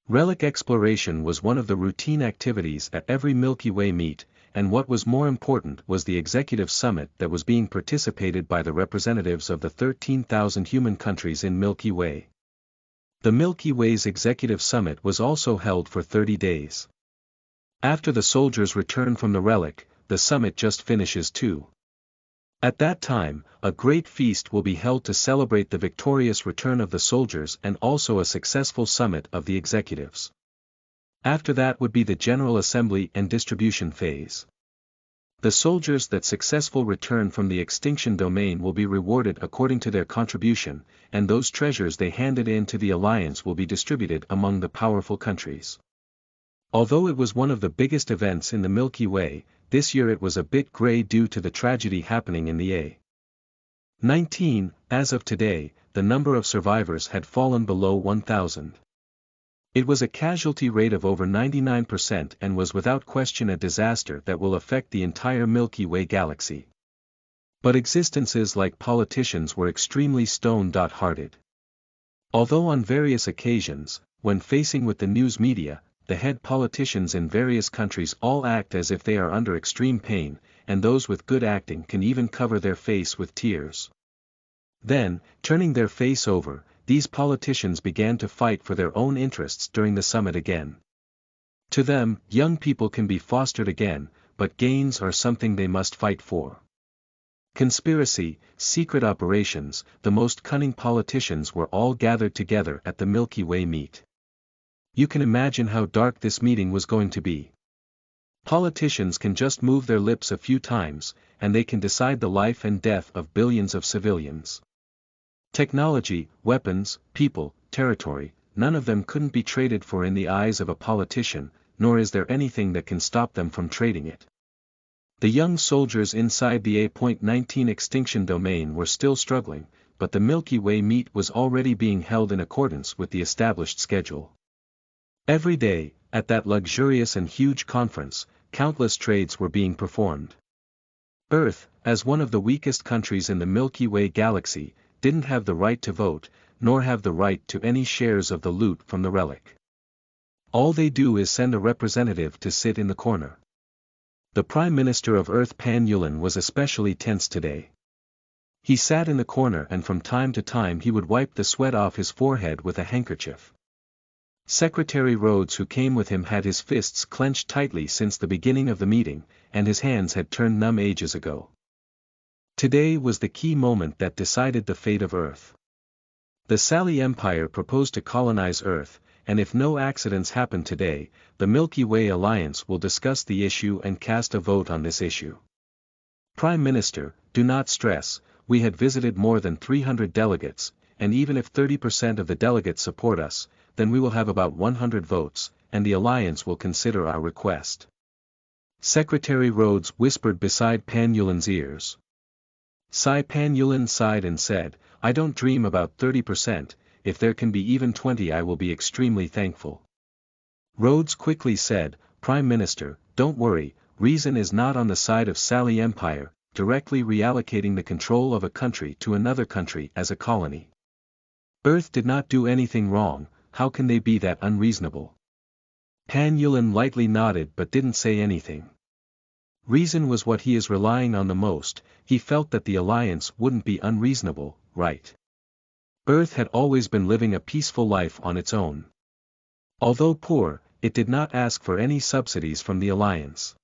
Speaker 1: Relic exploration was one of the routine activities at every Milky Way meet, and what was more important was the executive summit that was being participated by the representatives of the 13,000 human countries in Milky Way. The Milky Way's executive summit was also held for 30 days. After the soldiers return from the relic, the summit just finishes too. At that time, a great feast will be held to celebrate the victorious return of the soldiers and also a successful summit of the executives. After that would be the General Assembly and distribution phase. The soldiers that successful return from the extinction domain will be rewarded according to their contribution, and those treasures they handed in to the Alliance will be distributed among the powerful countries. Although it was one of the biggest events in the Milky Way, this year it was a bit gray due to the tragedy happening in the A-19. As of today, the number of survivors had fallen below 1,000. It was a casualty rate of over 99% and was without question a disaster that will affect the entire Milky Way galaxy. But existences like politicians were extremely stone-hearted. Although on various occasions, when facing with the news media, the head politicians in various countries all act as if they are under extreme pain, and those with good acting can even cover their face with tears. Then, turning their face over, these politicians began to fight for their own interests during the summit again. To them, young people can be fostered again, but gains are something they must fight for. Conspiracy, secret operations, the most cunning politicians were all gathered together at the Milky Way meet. You can imagine how dark this meeting was going to be. Politicians can just move their lips a few times, and they can decide the life and death of billions of civilians. Technology, weapons, people, territory, none of them couldn't be traded for in the eyes of a politician, nor is there anything that can stop them from trading it. The young soldiers inside the A.19 extinction domain were still struggling, but the Milky Way meet was already being held in accordance with the established schedule. Every day, at that luxurious and huge conference, countless trades were being performed. Earth, as one of the weakest countries in the Milky Way galaxy, didn't have the right to vote, nor have the right to any shares of the loot from the relic. All they do is send a representative to sit in the corner. The Prime Minister of Earth Pan Yulin was especially tense today. He sat in the corner and from time to time he would wipe the sweat off his forehead with a handkerchief. Secretary Rhodes, who came with him, had his fists clenched tightly since the beginning of the meeting, and his hands had turned numb ages ago. Today was the key moment that decided the fate of Earth. The Sally Empire proposed to colonize Earth, and if no accidents happen today, the Milky Way Alliance will discuss the issue and cast a vote on this issue. Prime Minister, do not stress, we had visited more than 300 delegates, and even if 30% of the delegates support us, then we will have about 100 votes, and the Alliance will consider our request. Secretary Rhodes whispered beside Pan Yulin's ears. Pan Yulin sighed and said, I don't dream about 30%, if there can be even 20 I will be extremely thankful. Rhodes quickly said, Prime Minister, don't worry, reason is not on the side of Sally Empire, directly reallocating the control of a country to another country as a colony. Earth did not do anything wrong, how can they be that unreasonable? Pan Yulin lightly nodded but didn't say anything. Reason was what he is relying on the most, he felt that the alliance wouldn't be unreasonable, right? Earth had always been living a peaceful life on its own. Although poor, it did not ask for any subsidies from the alliance.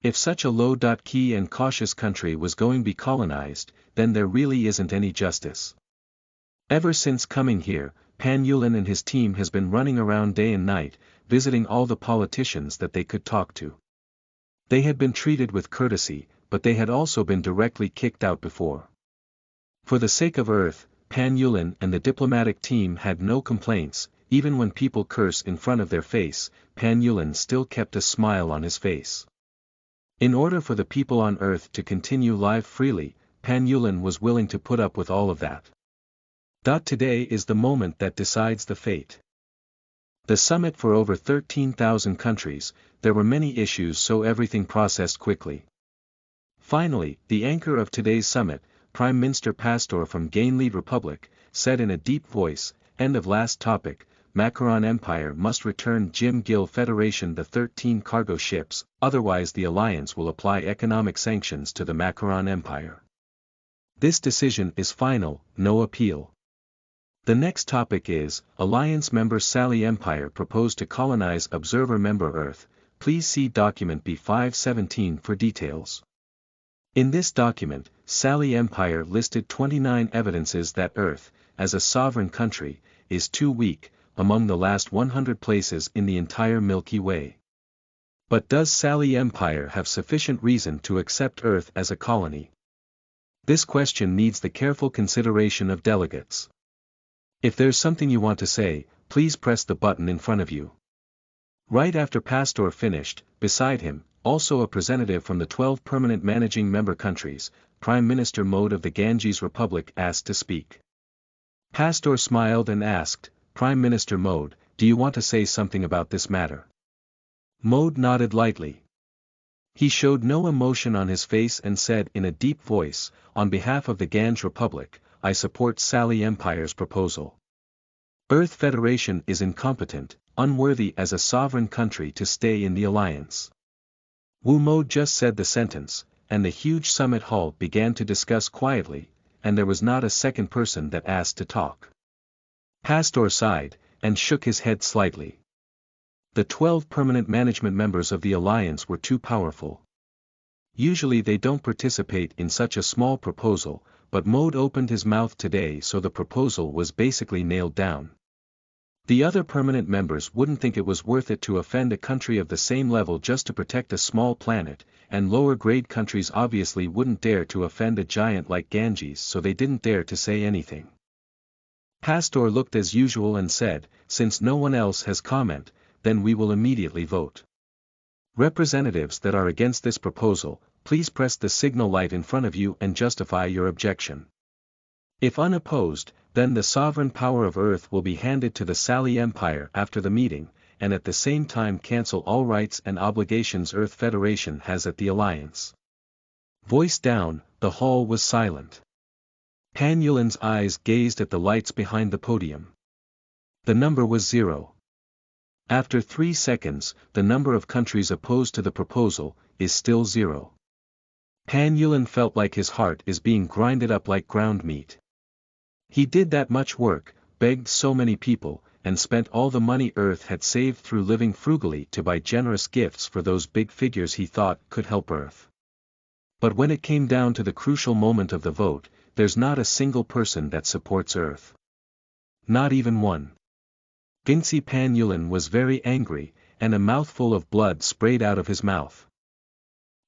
Speaker 1: If such a low-key and cautious country was going to be colonized, then there really isn't any justice. Ever since coming here, Pan Yulin and his team has been running around day and night, visiting all the politicians that they could talk to. They had been treated with courtesy, but they had also been directly kicked out before. For the sake of Earth, Pan Yulin and the diplomatic team had no complaints, even when people curse in front of their face, Pan Yulin still kept a smile on his face. In order for the people on Earth to continue live freely, Pan Yulin was willing to put up with all of that. Today is the moment that decides the fate. The summit for over 13,000 countries, there were many issues so everything processed quickly. Finally, the anchor of today's summit, Prime Minister Pastor from Ganlead Republic, said in a deep voice, end of last topic, Macaron Empire must return Jim Gill Federation the 13 cargo ships, otherwise the Alliance will apply economic sanctions to the Macaron Empire. This decision is final, no appeal. The next topic is, Alliance member Sally Empire proposed to colonize observer member Earth, please see document B517 for details. In this document, Sally Empire listed 29 evidences that Earth, as a sovereign country, is too weak, among the last 100 places in the entire Milky Way. But does Sally Empire have sufficient reason to accept Earth as a colony? This question needs the careful consideration of delegates. If there's something you want to say, please press the button in front of you. Right after Pastor finished, beside him, also a representative from the 12 permanent managing member countries, Prime Minister Mode of the Ganges Republic asked to speak. Pastor smiled and asked, Prime Minister Mode, do you want to say something about this matter? Mode nodded lightly. He showed no emotion on his face and said in a deep voice, on behalf of the Ganges Republic, I support Sally Empire's proposal. Earth Federation is incompetent, unworthy as a sovereign country to stay in the alliance. Wu Mo just said the sentence, and the huge summit hall began to discuss quietly, and there was not a second person that asked to talk. Pastor sighed, and shook his head slightly. The 12 permanent management members of the alliance were too powerful. Usually they don't participate in such a small proposal, but Mode opened his mouth today so the proposal was basically nailed down. The other permanent members wouldn't think it was worth it to offend a country of the same level just to protect a small planet, and lower-grade countries obviously wouldn't dare to offend a giant like Ganges, so they didn't dare to say anything. Pastor looked as usual and said, "Since no one else has comment, then we will immediately vote. Representatives that are against this proposal, please press the signal light in front of you and justify your objection. If unopposed, then the sovereign power of Earth will be handed to the Sally Empire after the meeting, and at the same time cancel all rights and obligations Earth Federation has at the Alliance." Voice down, the hall was silent. Pan Yulin's eyes gazed at the lights behind the podium. The number was 0. After 3 seconds, the number of countries opposed to the proposal is still 0. Pan Yulin felt like his heart is being grinded up like ground meat. He did that much work, begged so many people, and spent all the money Earth had saved through living frugally to buy generous gifts for those big figures he thought could help Earth. But when it came down to the crucial moment of the vote, there's not a single person that supports Earth. Not even one. Gincy Pan Yulin was very angry, and a mouthful of blood sprayed out of his mouth.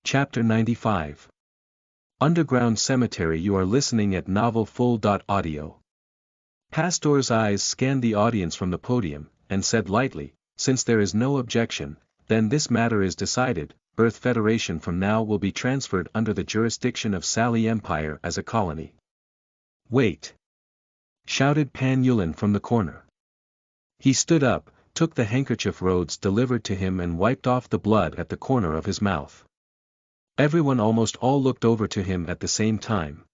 Speaker 1: Chapter 95. Underground Cemetery. You are listening at novelfull.audio. Pastor's eyes scanned the audience from the podium, and said lightly, "Since there is no objection, then this matter is decided. Earth Federation from now will be transferred under the jurisdiction of Sally Empire as a colony." "Wait!" shouted Pan Yulin from the corner. He stood up, took the handkerchief Rhodes delivered to him and wiped off the blood at the corner of his mouth. Everyone almost all looked over to him at the same time.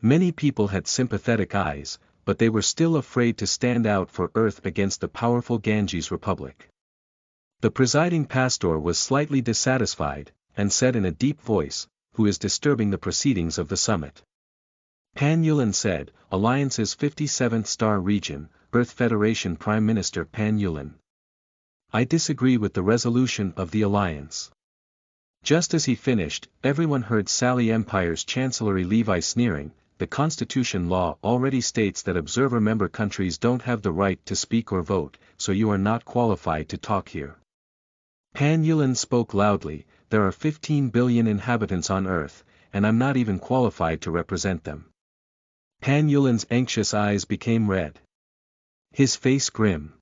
Speaker 1: Many people had sympathetic eyes, but they were still afraid to stand out for Earth against the powerful Ganges Republic. The presiding pastor was slightly dissatisfied, and said in a deep voice, "Who is disturbing the proceedings of the summit?" Pan Yulin said, "Alliance's 57th star region, Earth Federation Prime Minister Pan Yulin. I disagree with the resolution of the Alliance." Just as he finished, everyone heard Sally Empire's Chancellery Levi sneering, "The Constitution law already states that observer member countries don't have the right to speak or vote, so you are not qualified to talk here." Pan Yulin spoke loudly, "There are 15 billion inhabitants on Earth, and I'm not even qualified to represent them." Pan Yulin's anxious eyes became red. His face grim.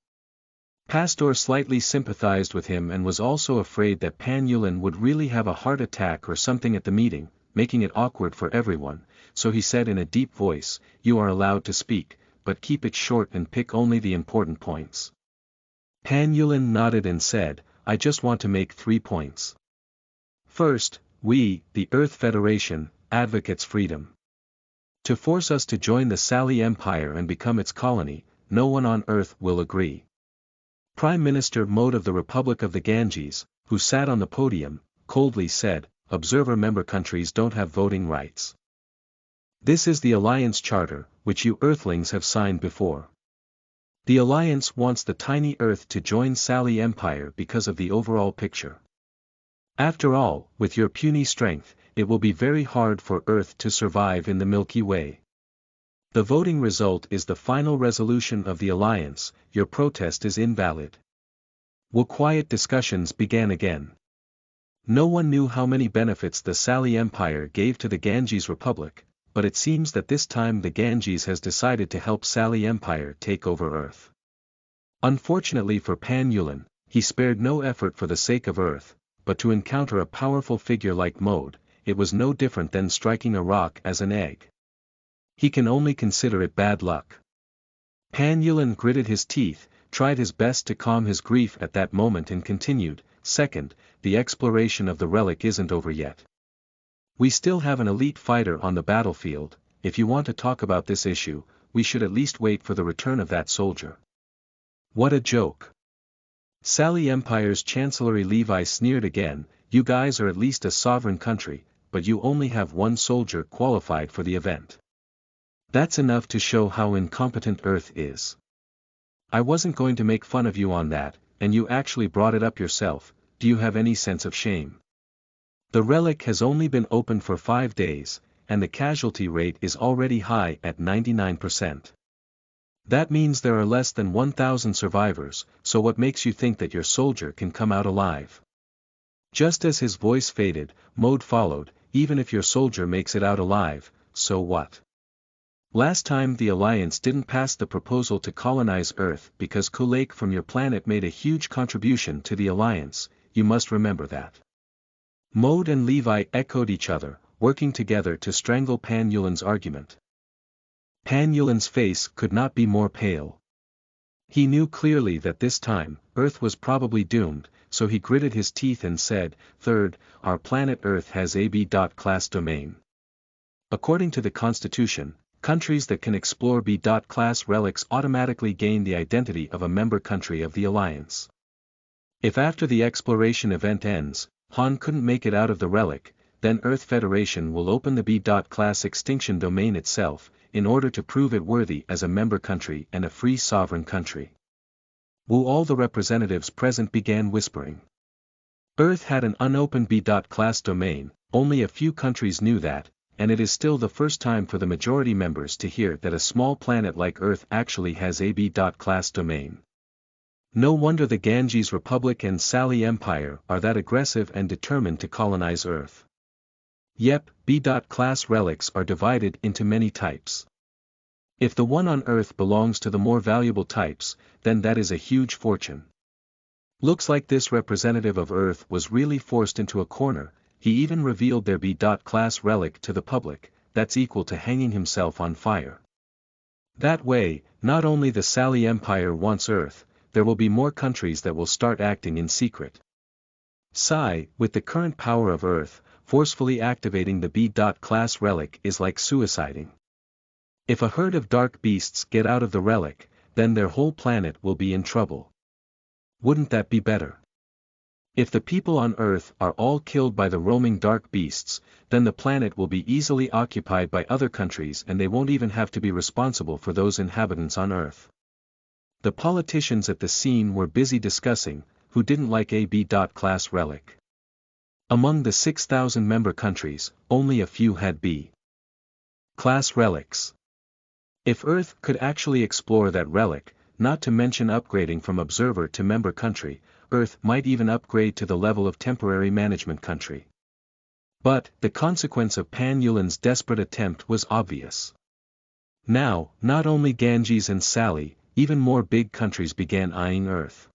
Speaker 1: Pastor slightly sympathized with him and was also afraid that Pan Yulin would really have a heart attack or something at the meeting, making it awkward for everyone, so he said in a deep voice, "You are allowed to speak, but keep it short and pick only the important points." Pan Yulin nodded and said, "I just want to make 3 points. First, we, the Earth Federation, advocates freedom. To force us to join the Sally Empire and become its colony, no one on Earth will agree." Prime Minister Mode of the Republic of the Ganges, who sat on the podium, coldly said, "Observer member countries don't have voting rights. This is the Alliance Charter, which you Earthlings have signed before. The Alliance wants the tiny Earth to join Sally Empire because of the overall picture. After all, with your puny strength, it will be very hard for Earth to survive in the Milky Way. The voting result is the final resolution of the Alliance, your protest is invalid." Quiet discussions began again. No one knew how many benefits the Sally Empire gave to the Ganges Republic, but it seems that this time the Ganges has decided to help Sally Empire take over Earth. Unfortunately for Pan Yulin, he spared no effort for the sake of Earth, but to encounter a powerful figure like Mode, it was no different than striking a rock as an egg. He can only consider it bad luck. Pan Yulin gritted his teeth, tried his best to calm his grief at that moment and continued, "Second, the exploration of the relic isn't over yet. We still have an elite fighter on the battlefield. If you want to talk about this issue, we should at least wait for the return of that soldier." What a joke. Sally Empire's Chancellery Levi sneered again, "You guys are at least a sovereign country, but you only have 1 soldier qualified for the event. That's enough to show how incompetent Earth is. I wasn't going to make fun of you on that, and you actually brought it up yourself. Do you have any sense of shame? The relic has only been open for 5 days, and the casualty rate is already high at 99%. That means there are less than 1,000 survivors, so what makes you think that your soldier can come out alive? Just as his voice faded, Mode followed, even if your soldier makes it out alive, so what? Last time the Alliance didn't pass the proposal to colonize Earth because Kulake from your planet made a huge contribution to the Alliance, you must remember that. Mode and Levi echoed each other, working together to strangle Pan Yulin's argument. Pan Yulin's face could not be more pale. He knew clearly that this time, Earth was probably doomed, so he gritted his teeth and said, "Third, our planet Earth has a B.class domain. According to the Constitution, countries that can explore B.class relics automatically gain the identity of a member country of the Alliance. If after the exploration event ends, Han couldn't make it out of the relic, then Earth Federation will open the B.class extinction domain itself, in order to prove it worthy as a member country and a free sovereign country." All the representatives present began whispering. Earth had an unopened B.class domain, only a few countries knew that, and it is still the first time for the majority members to hear that a small planet like Earth actually has a B.class domain. No wonder the Ganges Republic and Sally Empire are that aggressive and determined to colonize Earth. Yep, B.class relics are divided into many types. If the one on Earth belongs to the more valuable types, then that is a huge fortune. Looks like this representative of Earth was really forced into a corner. He even revealed their B.class relic to the public, that's equal to hanging himself on fire. That way, not only the Sally Empire wants Earth, there will be more countries that will start acting in secret. Psi, with the current power of Earth, forcefully activating the B.class relic is like suiciding. If a herd of dark beasts get out of the relic, then their whole planet will be in trouble. Wouldn't that be better? If the people on Earth are all killed by the roaming dark beasts, then the planet will be easily occupied by other countries and they won't even have to be responsible for those inhabitants on Earth. The politicians at the scene were busy discussing who didn't like a B.class relic. Among the 6,000 member countries, only a few had B.class relics. If Earth could actually explore that relic, not to mention upgrading from observer to member country, Earth might even upgrade to the level of temporary management country. But, the consequence of Pan Yulin's desperate attempt was obvious. Now, not only Ganges and Sally, even more big countries began eyeing Earth.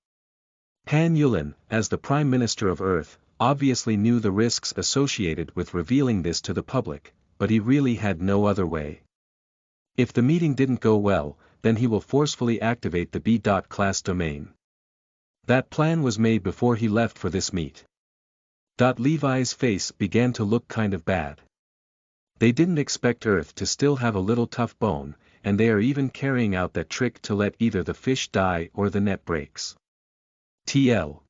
Speaker 1: Pan Yulin, as the Prime Minister of Earth, obviously knew the risks associated with revealing this to the public, but he really had no other way. If the meeting didn't go well, then he will forcefully activate the B.class domain. That plan was made before he left for this meet. Levi's face began to look kind of bad. They didn't expect Earth to still have a little tough bone, and they are even carrying out that trick to let either the fish die or the net breaks. TL.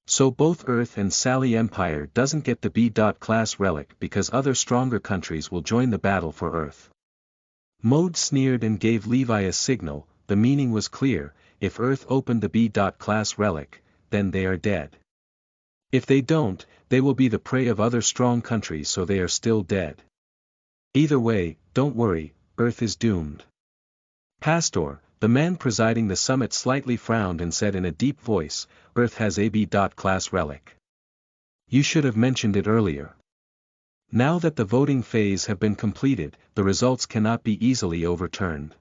Speaker 1: So both Earth and Sally Empire doesn't get the B.class relic because other stronger countries will join the battle for Earth. Mode sneered and gave Levi a signal. The meaning was clear: if Earth opened the B.class relic, then they are dead. If they don't, they will be the prey of other strong countries, so they are still dead. Either way, don't worry, Earth is doomed. Pastor, the man presiding the summit, slightly frowned and said in a deep voice, "Earth has a B.class relic. You should have mentioned it earlier. Now that the voting phase have been completed, the results cannot be easily overturned.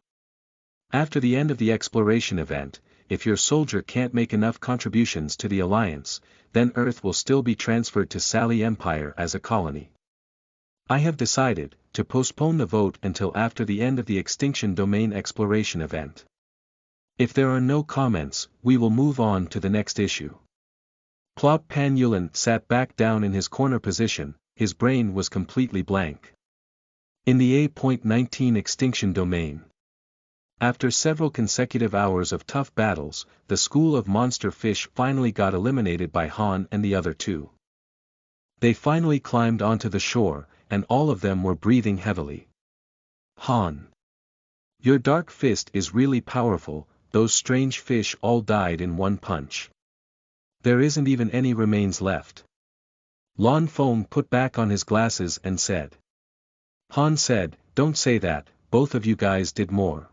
Speaker 1: After the end of the exploration event, if your soldier can't make enough contributions to the Alliance, then Earth will still be transferred to Sally Empire as a colony. I have decided to postpone the vote until after the end of the Extinction Domain exploration event. If there are no comments, we will move on to the next issue." Plop Pan Yulin sat back down in his corner position. His brain was completely blank. In the A.19 Extinction Domain. After several consecutive hours of tough battles, the school of monster fish finally got eliminated by Han and the other two. They finally climbed onto the shore, and all of them were breathing heavily. "Han. Your dark fist is really powerful. Those strange fish all died in one punch. There isn't even any remains left." Lon Fong put back on his glasses and said. Han said, "Don't say that, both of you guys did more."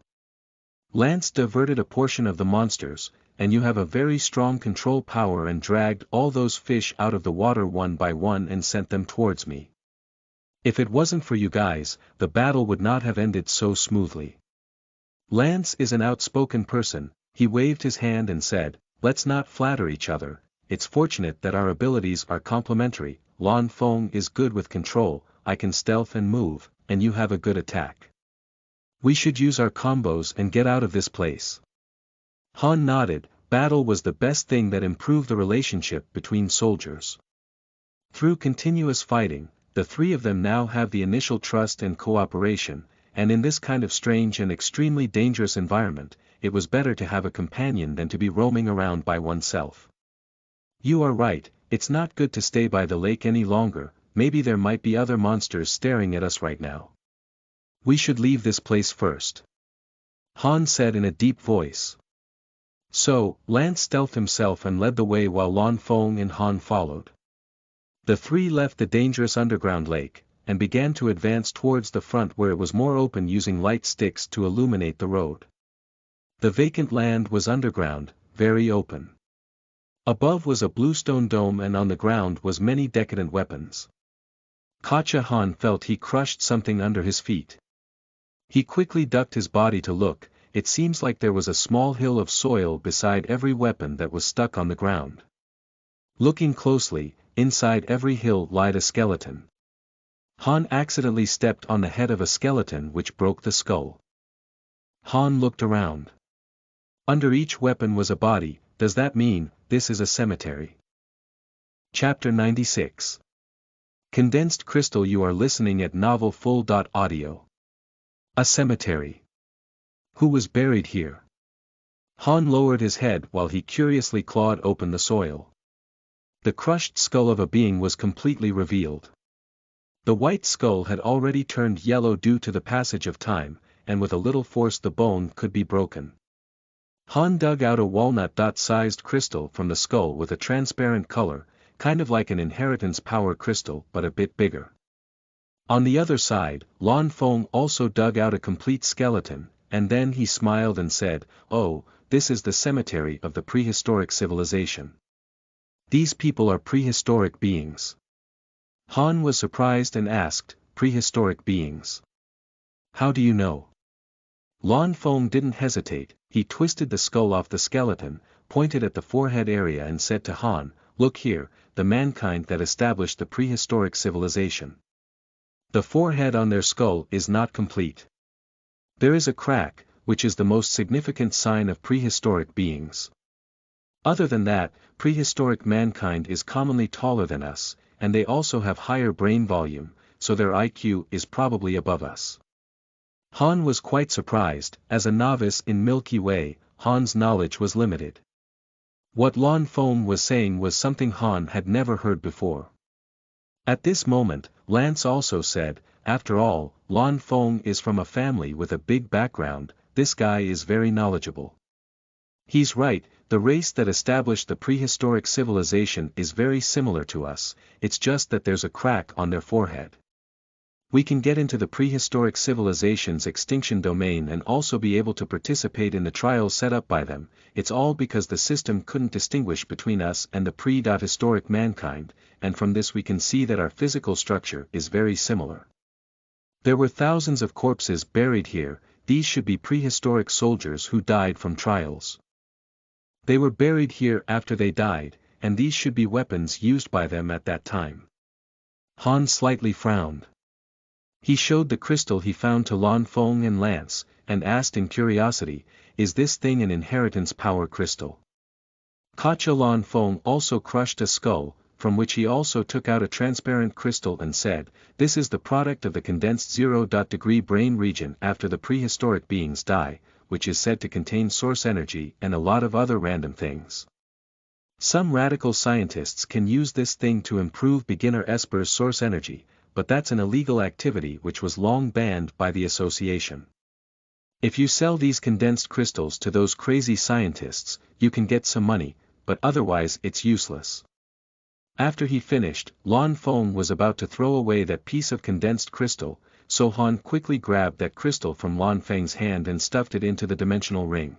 Speaker 1: Lance diverted a portion of the monsters, and you have a very strong control power and dragged all those fish out of the water one by one and sent them towards me. If it wasn't for you guys, the battle would not have ended so smoothly. Lance is an outspoken person. He waved his hand and said, let's not flatter each other, it's fortunate that our abilities are complementary. Lan Feng is good with control, I can stealth and move, and you have a good attack. We should use our combos and get out of this place. Han nodded. Battle was the best thing that improved the relationship between soldiers. Through continuous fighting, the three of them now have the initial trust and cooperation, and in this kind of strange and extremely dangerous environment, it was better to have a companion than to be roaming around by oneself. You are right, it's not good to stay by the lake any longer, maybe there might be other monsters staring at us right now. We should leave this place first. Han said in a deep voice. So, Lance stealthed himself and led the way while Lan Feng and Han followed. The three left the dangerous underground lake, and began to advance towards the front where it was more open using light sticks to illuminate the road. The vacant land was underground, very open. Above was a bluestone dome and on the ground was many decadent weapons. Kacha Han felt he crushed something under his feet. He quickly ducked his body to look. It seems like there was a small hill of soil beside every weapon that was stuck on the ground. Looking closely, inside every hill lied a skeleton. Han accidentally stepped on the head of a skeleton which broke the skull. Han looked around. Under each weapon was a body. Does that mean this is a cemetery? Chapter 96. Condensed Crystal. You are listening at novelfull.audio. A cemetery. Who was buried here? Han lowered his head while he curiously clawed open the soil. The crushed skull of a being was completely revealed. The white skull had already turned yellow due to the passage of time, and with a little force the bone could be broken. Han dug out a walnut-sized crystal from the skull with a transparent color, kind of like an inheritance power crystal but a bit bigger. On the other side, Lan Feng also dug out a complete skeleton, and then he smiled and said, oh, this is the cemetery of the prehistoric civilization. These people are prehistoric beings. Han was surprised and asked, prehistoric beings? How do you know? Lan Feng didn't hesitate. He twisted the skull off the skeleton, pointed at the forehead area and said to Han, look here, the mankind that established the prehistoric civilization. The forehead on their skull is not complete. There is a crack, which is the most significant sign of prehistoric beings. Other than that, prehistoric mankind is commonly taller than us, and they also have higher brain volume, so their IQ is probably above us. Han was quite surprised. As a novice in Milky Way, Han's knowledge was limited. What Lan Feng was saying was something Han had never heard before. At this moment, Lance also said, after all, Lan Feng is from a family with a big background, this guy is very knowledgeable. He's right, the race that established the prehistoric civilization is very similar to us, it's just that there's a crack on their forehead. We can get into the prehistoric civilization's extinction domain and also be able to participate in the trials set up by them. It's all because the system couldn't distinguish between us and the pre-historic mankind, and from this we can see that our physical structure is very similar. There were thousands of corpses buried here. These should be prehistoric soldiers who died from trials. They were buried here after they died, and these should be weapons used by them at that time. Han slightly frowned. He showed the crystal he found to Lan Feng and Lance, and asked in curiosity, is this thing an inheritance power crystal? Kacha Lan Feng also crushed a skull, from which he also took out a transparent crystal and said, this is the product of the condensed 0-degree brain region after the prehistoric beings die, which is said to contain source energy and a lot of other random things. Some radical scientists can use this thing to improve beginner Esper's source energy, but that's an illegal activity which was long banned by the association. If you sell these condensed crystals to those crazy scientists, you can get some money, but otherwise it's useless. After he finished, Lan Feng was about to throw away that piece of condensed crystal, so Han quickly grabbed that crystal from Lan Feng's hand and stuffed it into the dimensional ring.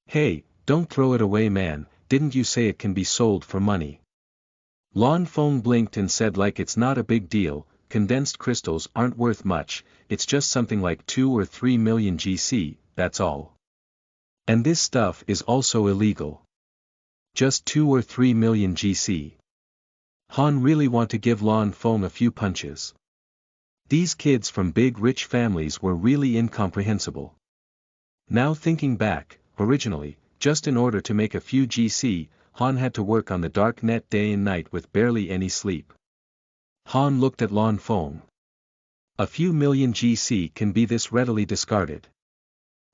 Speaker 1: Hey, don't throw it away, man, didn't you say it can be sold for money? Lan Feng blinked and said, like, it's not a big deal, condensed crystals aren't worth much, it's just something like 2 or 3 million GC, that's all. And this stuff is also illegal. Just 2 or 3 million GC. Han really want to give Lan Feng a few punches. These kids from big rich families were really incomprehensible. Now thinking back, originally, just in order to make a few GC, Han had to work on the dark net day and night with barely any sleep. Han looked at Lan Feng. A few million GC can be this readily discarded.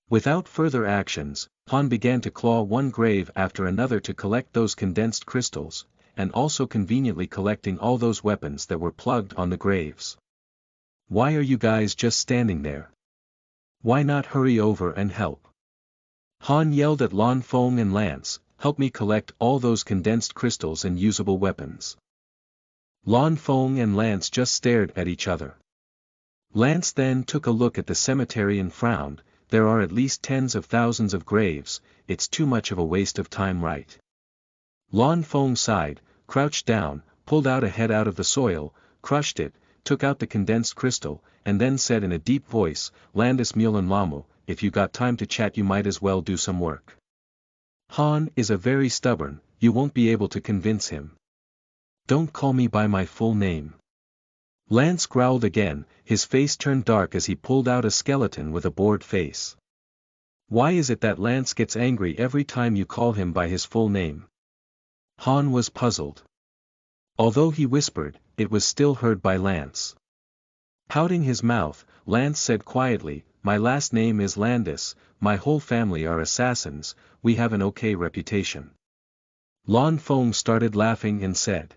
Speaker 1: Without further actions, Han began to claw one grave after another to collect those condensed crystals, and also conveniently collecting all those weapons that were plugged on the graves. Why are you guys just standing there? Why not hurry over and help? Han yelled at Lan Feng and Lance, help me collect all those condensed crystals and usable weapons. Lan Feng and Lance just stared at each other. Lance then took a look at the cemetery and frowned, there are at least tens of thousands of graves, it's too much of a waste of time, right? Lan Feng sighed, crouched down, pulled out a head out of the soil, crushed it, took out the condensed crystal, and then said in a deep voice, Landis Mulan Lamu, if you got time to chat you might as well do some work. Han is a very stubborn, you won't be able to convince him. Don't call me by my full name. Lance growled again, his face turned dark as he pulled out a skeleton with a bored face. Why is it that Lance gets angry every time you call him by his full name? Han was puzzled. Although he whispered, it was still heard by Lance. Pouting his mouth, Lance said quietly, my last name is Landis, my whole family are assassins, we have an okay reputation. Lan Feng started laughing and said.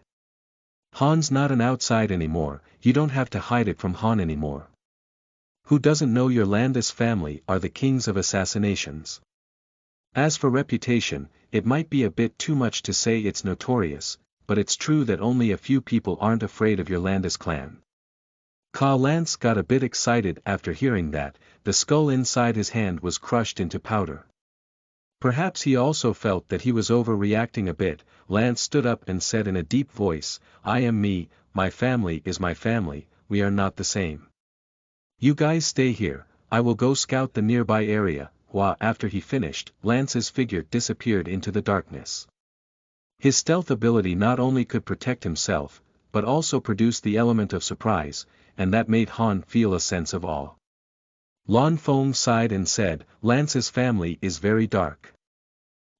Speaker 1: Han's not an outside anymore, you don't have to hide it from Han anymore. Who doesn't know your Landis family are the kings of assassinations? As for reputation, it might be a bit too much to say it's notorious, but it's true that only a few people aren't afraid of your Landis clan. Lance got a bit excited after hearing that, the skull inside his hand was crushed into powder. Perhaps he also felt that he was overreacting a bit. Lance stood up and said in a deep voice, I am me, my family is my family, we are not the same. You guys stay here, I will go scout the nearby area. After he finished, Lance's figure disappeared into the darkness. His stealth ability not only could protect himself, but also produced the element of surprise, and that made Han feel a sense of awe. Lan Feng sighed and said, Lance's family is very dark.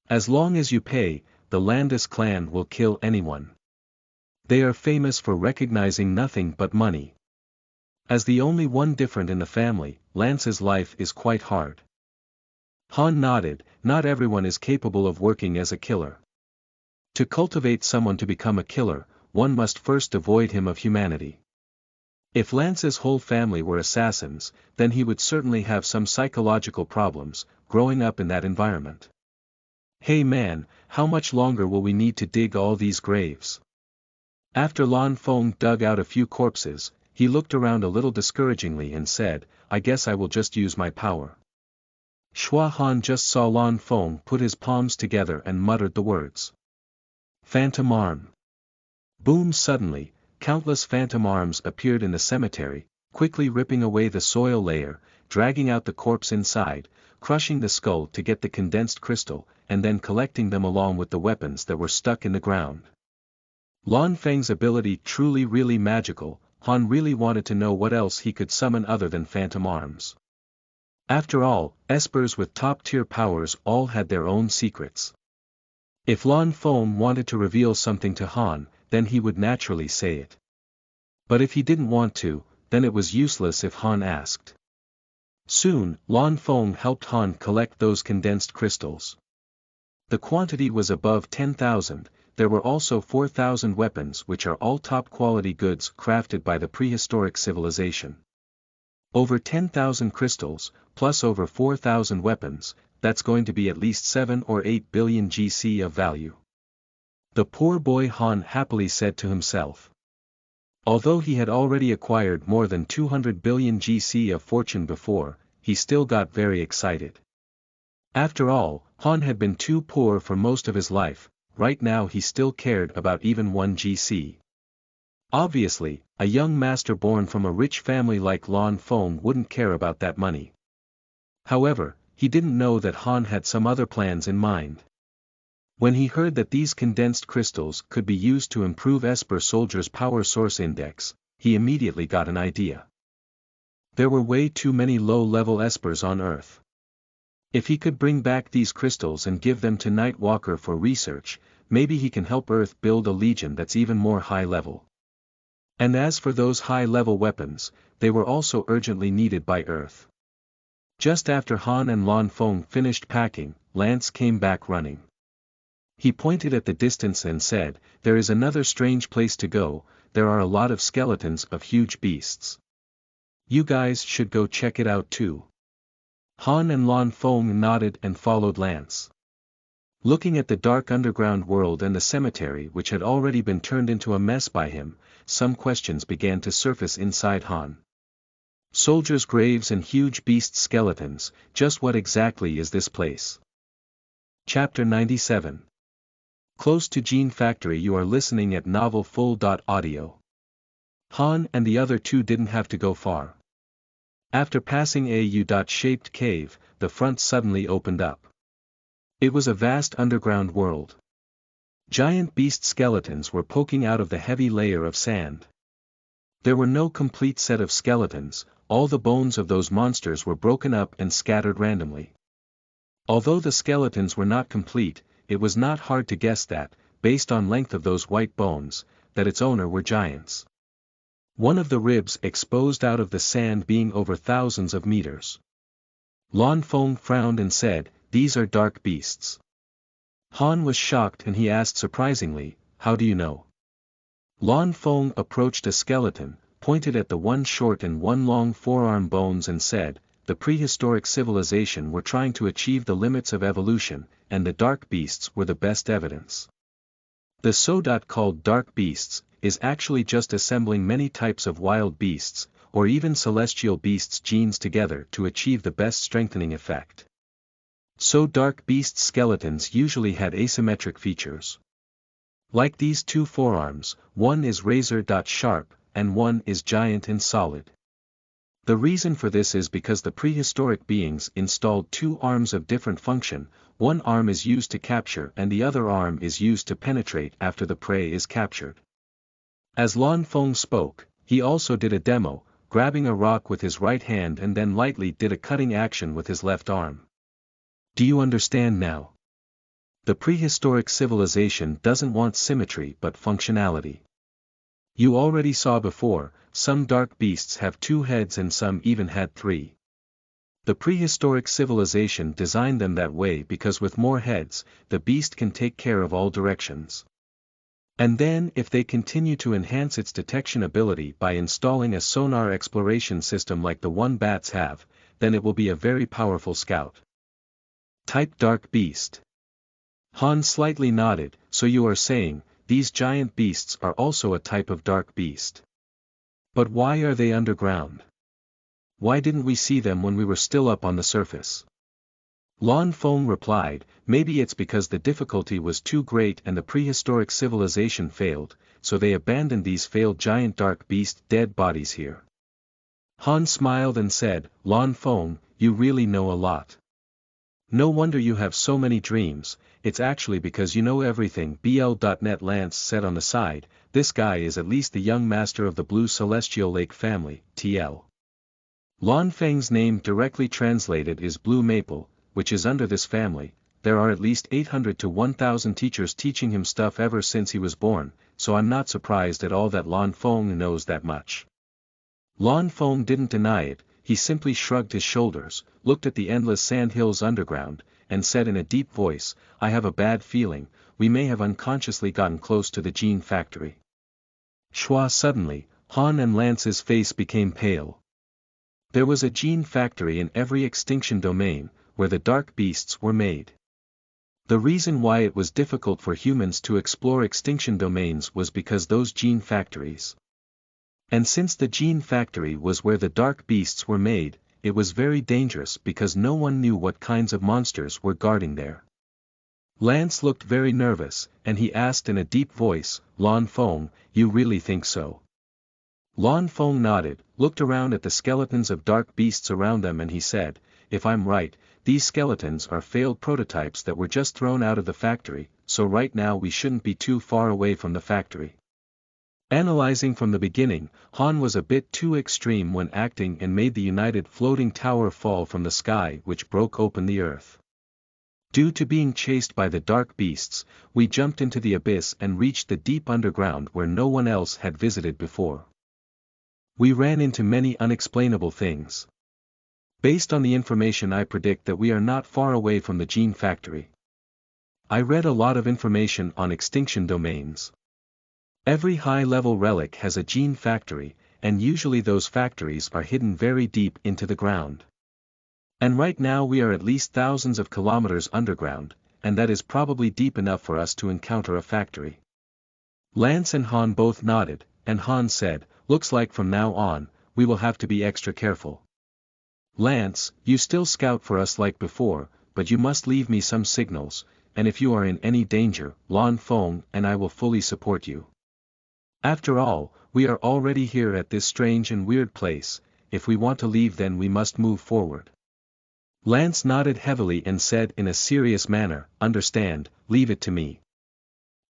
Speaker 1: As long as you pay, the Landis clan will kill anyone. They are famous for recognizing nothing but money. As the only one different in the family, Lance's life is quite hard. Han nodded, not everyone is capable of working as a killer. To cultivate someone to become a killer, one must first devoid him of humanity. If Lance's whole family were assassins, then he would certainly have some psychological problems, growing up in that environment. Hey man, how much longer will we need to dig all these graves? After Lan Feng dug out a few corpses, he looked around a little discouragingly and said, I guess I will just use my power. Shua Han just saw Lan Feng put his palms together and muttered the words. Phantom arm. Boom! Suddenly, countless phantom arms appeared in the cemetery, quickly ripping away the soil layer, dragging out the corpse inside, crushing the skull to get the condensed crystal, and then collecting them along with the weapons that were stuck in the ground. Lan Feng's ability truly really magical. Han really wanted to know what else he could summon other than phantom arms. After all, espers with top-tier powers all had their own secrets. If Lan Feng wanted to reveal something to Han, then he would naturally say it. But if he didn't want to, then it was useless if Han asked. Soon, Lan Feng helped Han collect those condensed crystals. The quantity was above 10,000, there were also 4,000 weapons which are all top-quality goods crafted by the prehistoric civilization. Over 10,000 crystals, plus over 4,000 weapons, that's going to be at least 7 or 8 billion GC of value. The poor boy Han happily said to himself. Although he had already acquired more than 200 billion GC of fortune before, he still got very excited. After all, Han had been too poor for most of his life, right now he still cared about even 1 GC. Obviously, a young master born from a rich family like Lan Feng wouldn't care about that money. However, he didn't know that Han had some other plans in mind. When he heard that these condensed crystals could be used to improve Esper Soldier's power source index, he immediately got an idea. There were way too many low-level Espers on Earth. If he could bring back these crystals and give them to Nightwalker for research, maybe he can help Earth build a legion that's even more high-level. And as for those high-level weapons, they were also urgently needed by Earth. Just after Han and Lan Feng finished packing, Lance came back running. He pointed at the distance and said, "There is another strange place to go, there are a lot of skeletons of huge beasts. You guys should go check it out too." Han and Lan Feng nodded and followed Lance. Looking at the dark underground world and the cemetery which had already been turned into a mess by him, some questions began to surface inside Han. Soldiers' graves and huge beast skeletons, just what exactly is this place? Chapter 97. Close to Gene Factory. You are listening at novelfull.audio. Han and the other two didn't have to go far. After passing a U-shaped cave, the front suddenly opened up. It was a vast underground world. Giant beast skeletons were poking out of the heavy layer of sand. There were no complete set of skeletons, all the bones of those monsters were broken up and scattered randomly. Although the skeletons were not complete, it was not hard to guess that, based on length of those white bones, that its owner were giants. One of the ribs exposed out of the sand being over thousands of meters. Lan Feng frowned and said, "These are dark beasts." Han was shocked and he asked surprisingly, "How do you know?" Lan Feng approached a skeleton, pointed at the one short and one long forearm bones and said, "The prehistoric civilization were trying to achieve the limits of evolution, and the dark beasts were the best evidence." The so-called dark beasts is actually just assembling many types of wild beasts, or even celestial beasts genes together to achieve the best strengthening effect. So dark beast skeletons usually had asymmetric features. Like these two forearms, one is razor-sharp, and one is giant and solid. The reason for this is because the prehistoric beings installed two arms of different function, one arm is used to capture and the other arm is used to penetrate after the prey is captured. As Lan Feng spoke, he also did a demo, grabbing a rock with his right hand and then lightly did a cutting action with his left arm. Do you understand now? The prehistoric civilization doesn't want symmetry but functionality. You already saw before, some dark beasts have 2 heads and some even had 3. The prehistoric civilization designed them that way because with more heads, the beast can take care of all directions. And then if they continue to enhance its detection ability by installing a sonar exploration system like the one bats have, then it will be a very powerful scout. Type dark beast. Han slightly nodded, so you are saying, these giant beasts are also a type of dark beast. But why are they underground? Why didn't we see them when we were still up on the surface? Lan Feng replied, maybe it's because the difficulty was too great and the prehistoric civilization failed, so they abandoned these failed giant dark beast dead bodies here. Han smiled and said, Lan Feng, you really know a lot. No wonder you have so many dreams, it's actually because you know everything. BL.net. Lance said on the side, this guy is at least the young master of the Blue Celestial Lake family, TL. Lan Feng's name directly translated is Blue Maple, which is under this family. There are at least 800 to 1,000 teachers teaching him stuff ever since he was born, so I'm not surprised at all that Lan Feng knows that much. Lan Feng didn't deny it, he simply shrugged his shoulders, looked at the endless sandhills underground, and said in a deep voice, I have a bad feeling, we may have unconsciously gotten close to the gene factory. Schwa suddenly, Han and Lance's face became pale. There was a gene factory in every extinction domain, where the dark beasts were made. The reason why it was difficult for humans to explore extinction domains was because those gene factories And since the gene factory was where the dark beasts were made, it was very dangerous because no one knew what kinds of monsters were guarding there. Lance looked very nervous, and he asked in a deep voice, "Lan Feng, you really think so?" Lan Feng nodded, looked around at the skeletons of dark beasts around them and he said, "If I'm right, these skeletons are failed prototypes that were just thrown out of the factory, so right now we shouldn't be too far away from the factory." Analyzing from the beginning, Han was a bit too extreme when acting and made the united floating tower fall from the sky which broke open the earth. Due to being chased by the dark beasts, we jumped into the abyss and reached the deep underground where no one else had visited before. We ran into many unexplainable things. Based on the information I predict that we are not far away from the gene factory. I read a lot of information on extinction domains. Every high-level relic has a gene factory, and usually those factories are hidden very deep into the ground. And right now we are at least thousands of kilometers underground, and that is probably deep enough for us to encounter a factory. Lance and Han both nodded, and Han said, "Looks like from now on, we will have to be extra careful. Lance, you still scout for us like before, but you must leave me some signals, and if you are in any danger, Lan Feng and I will fully support you. After all, we are already here at this strange and weird place, if we want to leave then we must move forward." Lance nodded heavily and said in a serious manner, "Understand, leave it to me."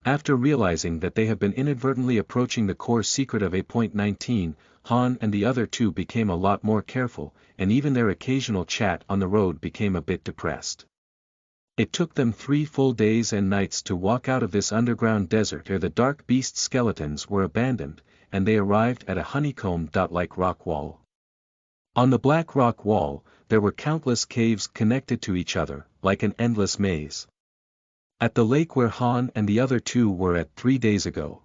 Speaker 1: After realizing that they have been inadvertently approaching the core secret of A.19, Han and the other two became a lot more careful, and even their occasional chat on the road became a bit depressed. It took them 3 full days and nights to walk out of this underground desert where the dark beast skeletons were abandoned, and they arrived at a honeycomb-like rock wall. On the black rock wall, there were countless caves connected to each other, like an endless maze. At the lake where Han and the other two were at 3 days ago.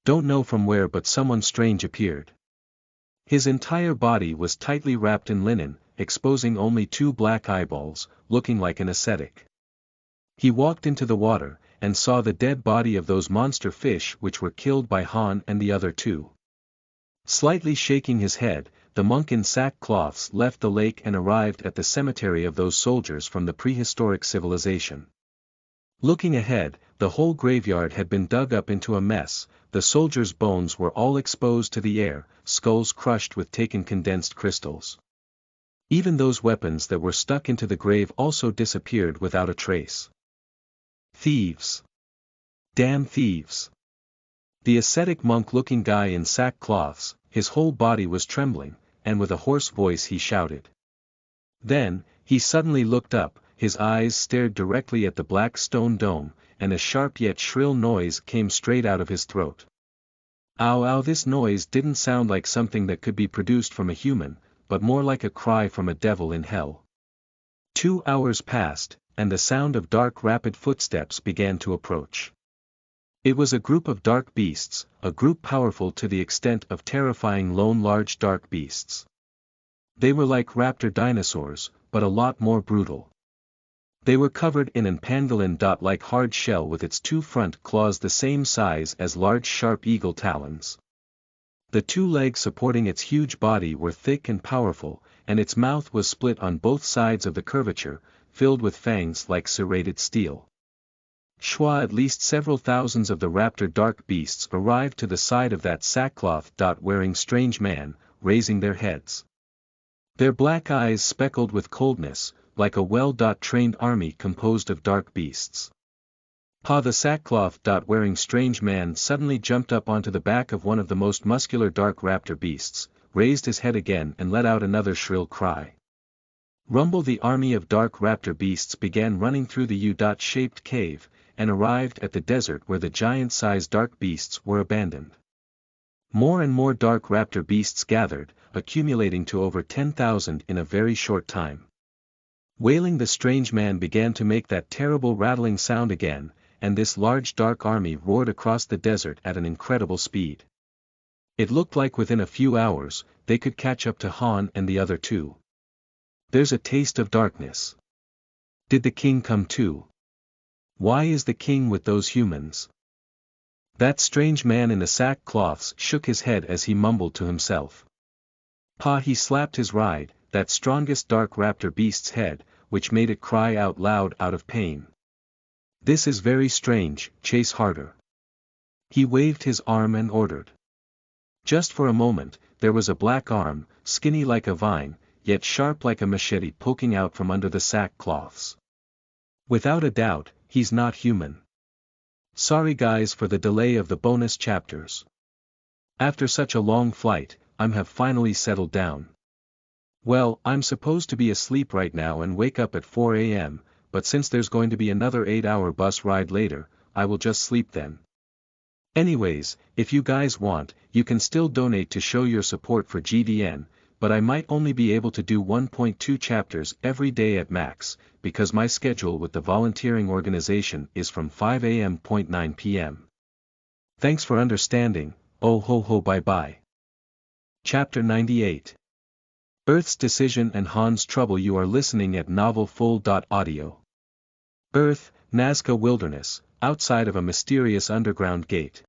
Speaker 1: Don't know from where but someone strange appeared. His entire body was tightly wrapped in linen, exposing only 2 black eyeballs, looking like an ascetic. He walked into the water, and saw the dead body of those monster fish which were killed by Han and the other two. Slightly shaking his head, the monk in sackcloths left the lake and arrived at the cemetery of those soldiers from the prehistoric civilization. Looking ahead, the whole graveyard had been dug up into a mess, the soldiers' bones were all exposed to the air, skulls crushed with taken condensed crystals. Even those weapons that were stuck into the grave also disappeared without a trace. Thieves! Damn thieves! The ascetic monk-looking guy in sackcloths, his whole body was trembling, and with a hoarse voice he shouted. Then, he suddenly looked up, his eyes stared directly at the black stone dome, and a sharp yet shrill noise came straight out of his throat. Ow ow! This noise didn't sound like something that could be produced from a human, but more like a cry from a devil in hell. 2 hours passed, and the sound of dark rapid footsteps began to approach. It was a group of dark beasts, a group powerful to the extent of terrifying lone large dark beasts. They were like raptor dinosaurs, but a lot more brutal. They were covered in an pangolin-like hard shell with its 2 front claws the same size as large sharp eagle talons. The 2 legs supporting its huge body were thick and powerful, and its mouth was split on both sides of the curvature, filled with fangs like serrated steel. Shwa! At least several thousands of the raptor dark beasts arrived to the side of that sackcloth-wearing strange man, raising their heads. Their black eyes speckled with coldness, like a well-trained army composed of dark beasts. The sackcloth-wearing strange man suddenly jumped up onto the back of one of the most muscular dark raptor beasts, raised his head again and let out another shrill cry. Rumble! The army of dark raptor beasts began running through the U-shaped cave, and arrived at the desert where the giant-sized dark beasts were abandoned. More and more dark raptor beasts gathered, accumulating to over 10,000 in a very short time. Wailing! The strange man began to make that terrible rattling sound again, and this large dark army roared across the desert at an incredible speed. It looked like within a few hours, they could catch up to Han and the other two. There's a taste of darkness. Did the king come too? Why is the king with those humans? That strange man in the sackcloths shook his head as he mumbled to himself. Pa! He slapped his ride, that strongest dark raptor beast's head, which made it cry out loud out of pain. This is very strange, chase harder. He waved his arm and ordered. Just for a moment, there was a black arm, skinny like a vine, yet sharp like a machete poking out from under the sackcloths. Without a doubt, he's not human. Sorry guys for the delay of the bonus chapters. After such a long flight, have finally settled down. Well, I'm supposed to be asleep right now and wake up at 4 a.m., but since there's going to be another 8-hour bus ride later, I will just sleep then. Anyways, if you guys want, you can still donate to show your support for GDN, but I might only be able to do 1.2 chapters every day at max, because my schedule with the volunteering organization is from 5 a.m. to 9 p.m. Thanks for understanding. Oh ho ho, bye bye. Chapter 98. Earth's Decision and Han's Trouble. You are listening at novelfull.audio. Earth, Nazca Wilderness, outside of a mysterious underground gate.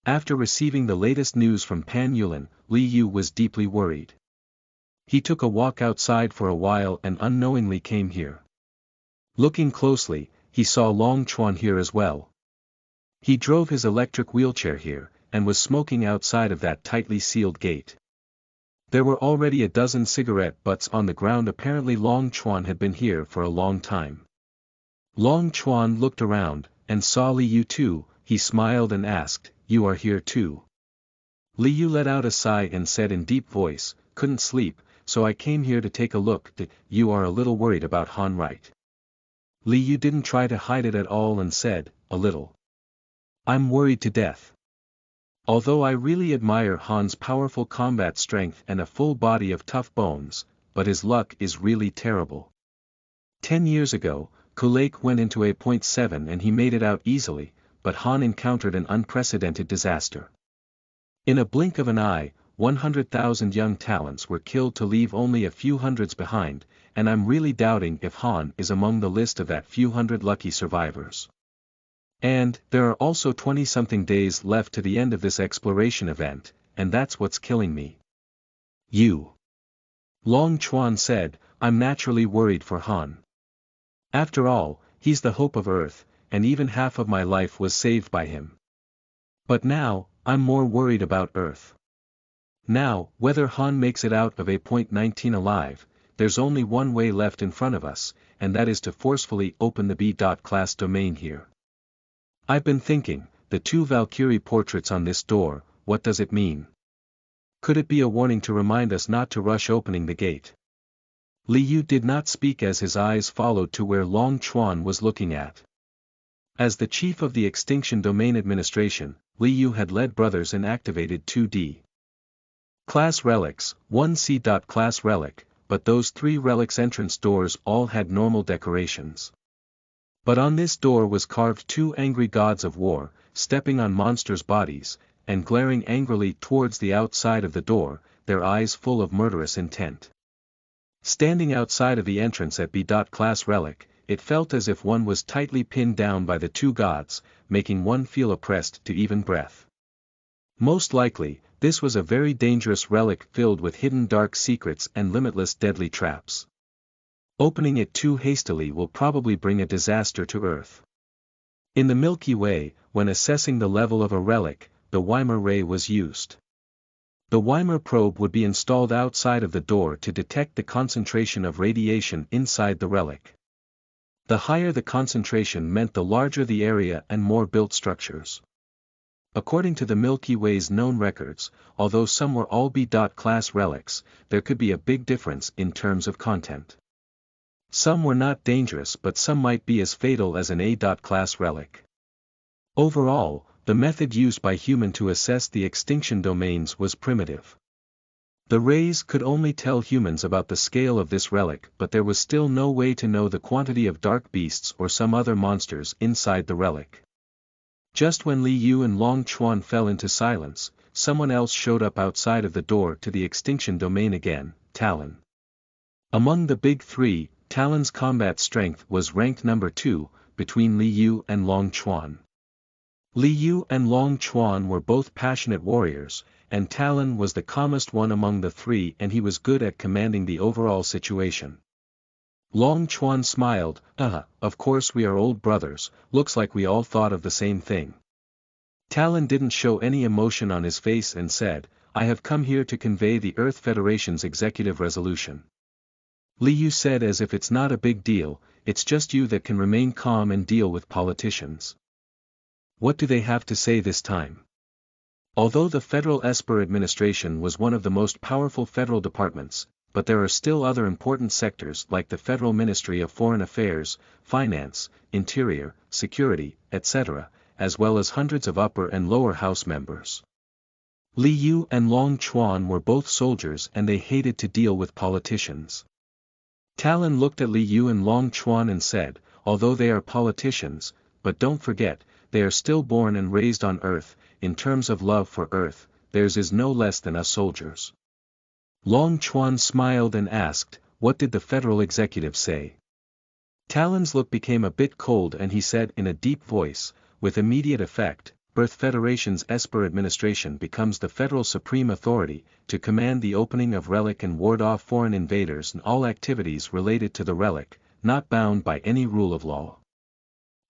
Speaker 1: After receiving the latest news from Pan Yulin, Li Yu was deeply worried. He took a walk outside for a while and unknowingly came here. Looking closely, he saw Long Chuan here as well. He drove his electric wheelchair here, and was smoking outside of that tightly sealed gate. There were already a dozen cigarette butts on the ground. Apparently Long Chuan had been here for a long time. Long Chuan looked around, and saw Li Yu too. He smiled and asked, "You are here too?" Li Yu let out a sigh and said in deep voice, "Couldn't sleep, so I came here to take a look. You are a little worried about Han, right?" Li Yu didn't try to hide it at all and said, "A little. I'm worried to death. Although I really admire Han's powerful combat strength and a full body of tough bones, but his luck is really terrible. 10 years ago, Kulake went into A.7 and he made it out easily, but Han encountered an unprecedented disaster. In a blink of an eye, 100,000 young talents were killed to leave only a few hundreds behind, and I'm really doubting if Han is among the list of that few hundred lucky survivors. And, there are also 20-something days left to the end of this exploration event, and that's what's killing me." "You." Long Chuan said, "I'm naturally worried for Han. After all, he's the hope of Earth, and even half of my life was saved by him. But now, I'm more worried about Earth. Now, whether Han makes it out of A.19 alive, there's only one way left in front of us, and that is to forcefully open the B.class domain here. I've been thinking, the 2 Valkyrie portraits on this door, what does it mean? Could it be a warning to remind us not to rush opening the gate?" Li Yu did not speak as his eyes followed to where Long Chuan was looking at. As the chief of the Extinction Domain Administration, Li Yu had led brothers and activated 2D class relics, 1C.class relic, but those 3 relics entrance doors all had normal decorations. But on this door was carved 2 angry gods of war, stepping on monsters' bodies, and glaring angrily towards the outside of the door, their eyes full of murderous intent. Standing outside of the entrance at B.class relic, it felt as if one was tightly pinned down by the 2 gods, making one feel oppressed to even breath. Most likely, this was a very dangerous relic filled with hidden dark secrets and limitless deadly traps. Opening it too hastily will probably bring a disaster to Earth. In the Milky Way, when assessing the level of a relic, the Weimar ray was used. The Weimar probe would be installed outside of the door to detect the concentration of radiation inside the relic. The higher the concentration meant the larger the area and more built structures. According to the Milky Way's known records, although some were all B.class relics, there could be a big difference in terms of content. Some were not dangerous, but some might be as fatal as an A.class relic. Overall, the method used by human to assess the extinction domains was primitive. The rays could only tell humans about the scale of this relic, but there was still no way to know the quantity of dark beasts or some other monsters inside the relic. Just when Li Yu and Long Chuan fell into silence, someone else showed up outside of the door to the extinction domain again, Talon. Among the big 3, Talon's combat strength was ranked number 2, between Li Yu and Long Chuan. Li Yu and Long Chuan were both passionate warriors, and Talon was the calmest one among the three, and he was good at commanding the overall situation. Long Chuan smiled, of course we are old brothers, looks like we all thought of the same thing. Talon didn't show any emotion on his face and said, I have come here to convey the Earth Federation's executive resolution. Li Yu said as if it's not a big deal, it's just you that can remain calm and deal with politicians. What do they have to say this time? Although the Federal Esper Administration was one of the most powerful federal departments, but there are still other important sectors like the Federal Ministry of Foreign Affairs, Finance, Interior, Security, etc., as well as hundreds of upper and lower house members. Li Yu and Long Chuan were both soldiers and they hated to deal with politicians. Talon looked at Li Yu and Long Chuan and said, although they are politicians, but don't forget, they are still born and raised on Earth, in terms of love for Earth, theirs is no less than us soldiers. Long Chuan smiled and asked, what did the federal executive say? Talon's look became a bit cold and he said in a deep voice, with immediate effect, Earth Federation's Esper Administration becomes the federal supreme authority, to command the opening of Relic and ward off foreign invaders and all activities related to the Relic, not bound by any rule of law.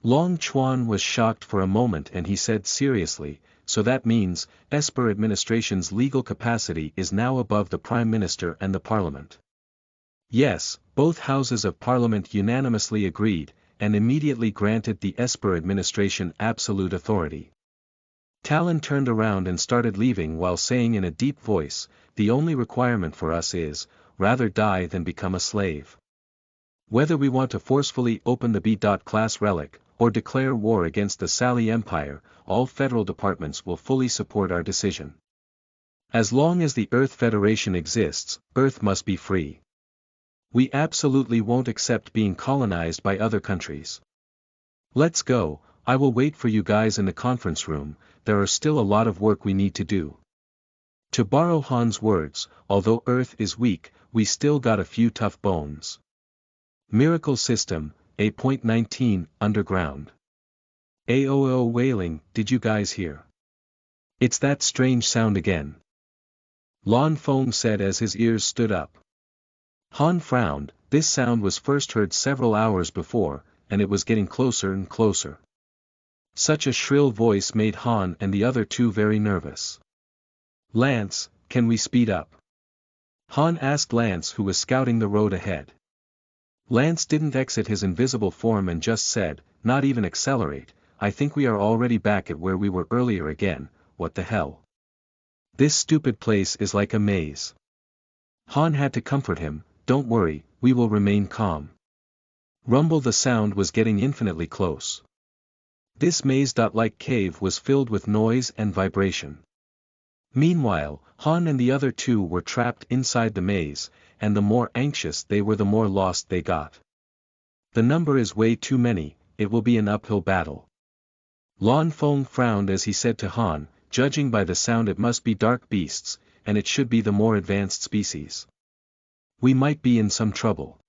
Speaker 1: Long Chuan was shocked for a moment and he said seriously, so that means, Esper Administration's legal capacity is now above the Prime Minister and the Parliament. Yes, both houses of Parliament unanimously agreed, and immediately granted the Esper Administration absolute authority. Talon turned around and started leaving while saying in a deep voice, the only requirement for us is, rather die than become a slave. Whether we want to forcefully open the B.class relic, or declare war against the Sally Empire, all federal departments will fully support our decision. As long as the Earth Federation exists, Earth must be free. We absolutely won't accept being colonized by other countries. Let's go, I will wait for you guys in the conference room, there are still a lot of work we need to do. To borrow Han's words, although Earth is weak, we still got a few tough bones. Miracle System, A.19, Underground. AOO wailing, did you guys hear? It's that strange sound again. Lan Feng said as his ears stood up. Han frowned, this sound was first heard several hours before, and it was getting closer and closer. Such a shrill voice made Han and the other two very nervous. Lance, can we speed up? Han asked Lance who was scouting the road ahead. Lance didn't exit his invisible form and just said, not even accelerate, I think we are already back at where we were earlier again, what the hell? This stupid place is like a maze. Han had to comfort him, don't worry, we will remain calm. Rumble the sound was getting infinitely close. This maze-like cave was filled with noise and vibration. Meanwhile, Han and the other two were trapped inside the maze, and the more anxious they were the more lost they got. The number is way too many, it will be an uphill battle. Lan Feng frowned as he said to Han, judging by the sound it must be dark beasts, and it should be the more advanced species. We might be in some trouble.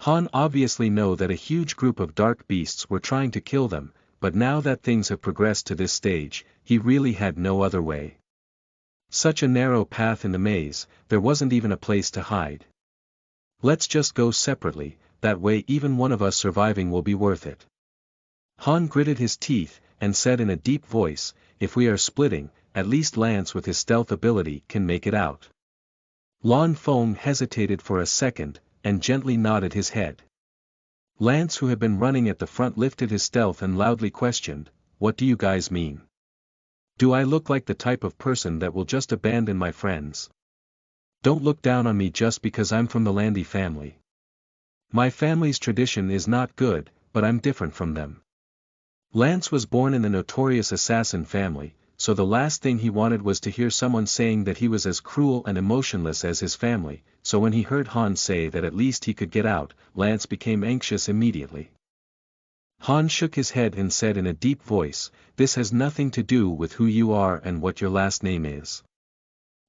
Speaker 1: Han obviously knew that a huge group of dark beasts were trying to kill them, but now that things have progressed to this stage, he really had no other way. Such a narrow path in the maze, there wasn't even a place to hide. Let's just go separately, that way even one of us surviving will be worth it. Han gritted his teeth, and said in a deep voice, if we are splitting, at least Lance with his stealth ability can make it out. Lan Feng hesitated for a second, and gently nodded his head. Lance who had been running at the front lifted his stealth and loudly questioned, what do you guys mean? Do I look like the type of person that will just abandon my friends? Don't look down on me just because I'm from the Landy family. My family's tradition is not good, but I'm different from them. Lance was born in the notorious assassin family, so the last thing he wanted was to hear someone saying that he was as cruel and emotionless as his family, so when he heard Han say that at least he could get out, Lance became anxious immediately. Han shook his head and said in a deep voice, this has nothing to do with who you are and what your last name is.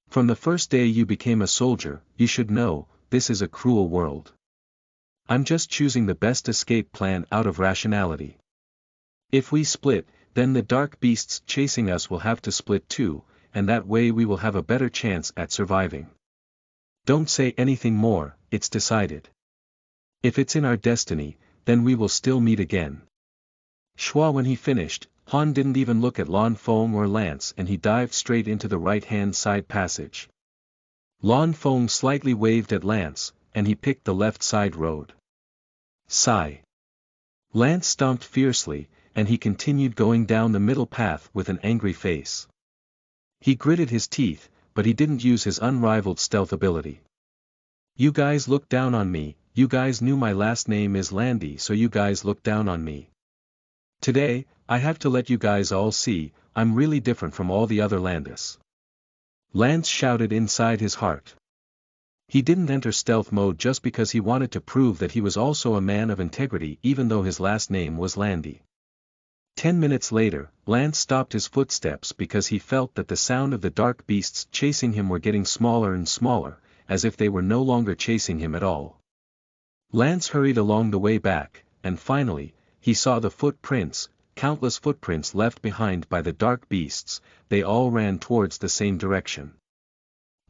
Speaker 1: From the first day you became a soldier, you should know, this is a cruel world. I'm just choosing the best escape plan out of rationality. If we split, then the dark beasts chasing us will have to split too, and that way we will have a better chance at surviving. Don't say anything more, it's decided. If it's in our destiny, then we will still meet again. Schwa. When he finished, Han didn't even look at Lan Feng or Lance and he dived straight into the right-hand side passage. Lan Feng slightly waved at Lance, and he picked the left side road. Sigh. Lance stomped fiercely, and he continued going down the middle path with an angry face. He gritted his teeth, but he didn't use his unrivaled stealth ability. You guys look down on me, you guys knew my last name is Landy, so you guys look down on me. Today, I have to let you guys all see, I'm really different from all the other Landis. Lance shouted inside his heart. He didn't enter stealth mode just because he wanted to prove that he was also a man of integrity even though his last name was Landy. 10 minutes later, Lance stopped his footsteps because he felt that the sound of the dark beasts chasing him were getting smaller and smaller, as if they were no longer chasing him at all. Lance hurried along the way back, and finally, he saw the footprints, countless footprints left behind by the dark beasts. They all ran towards the same direction.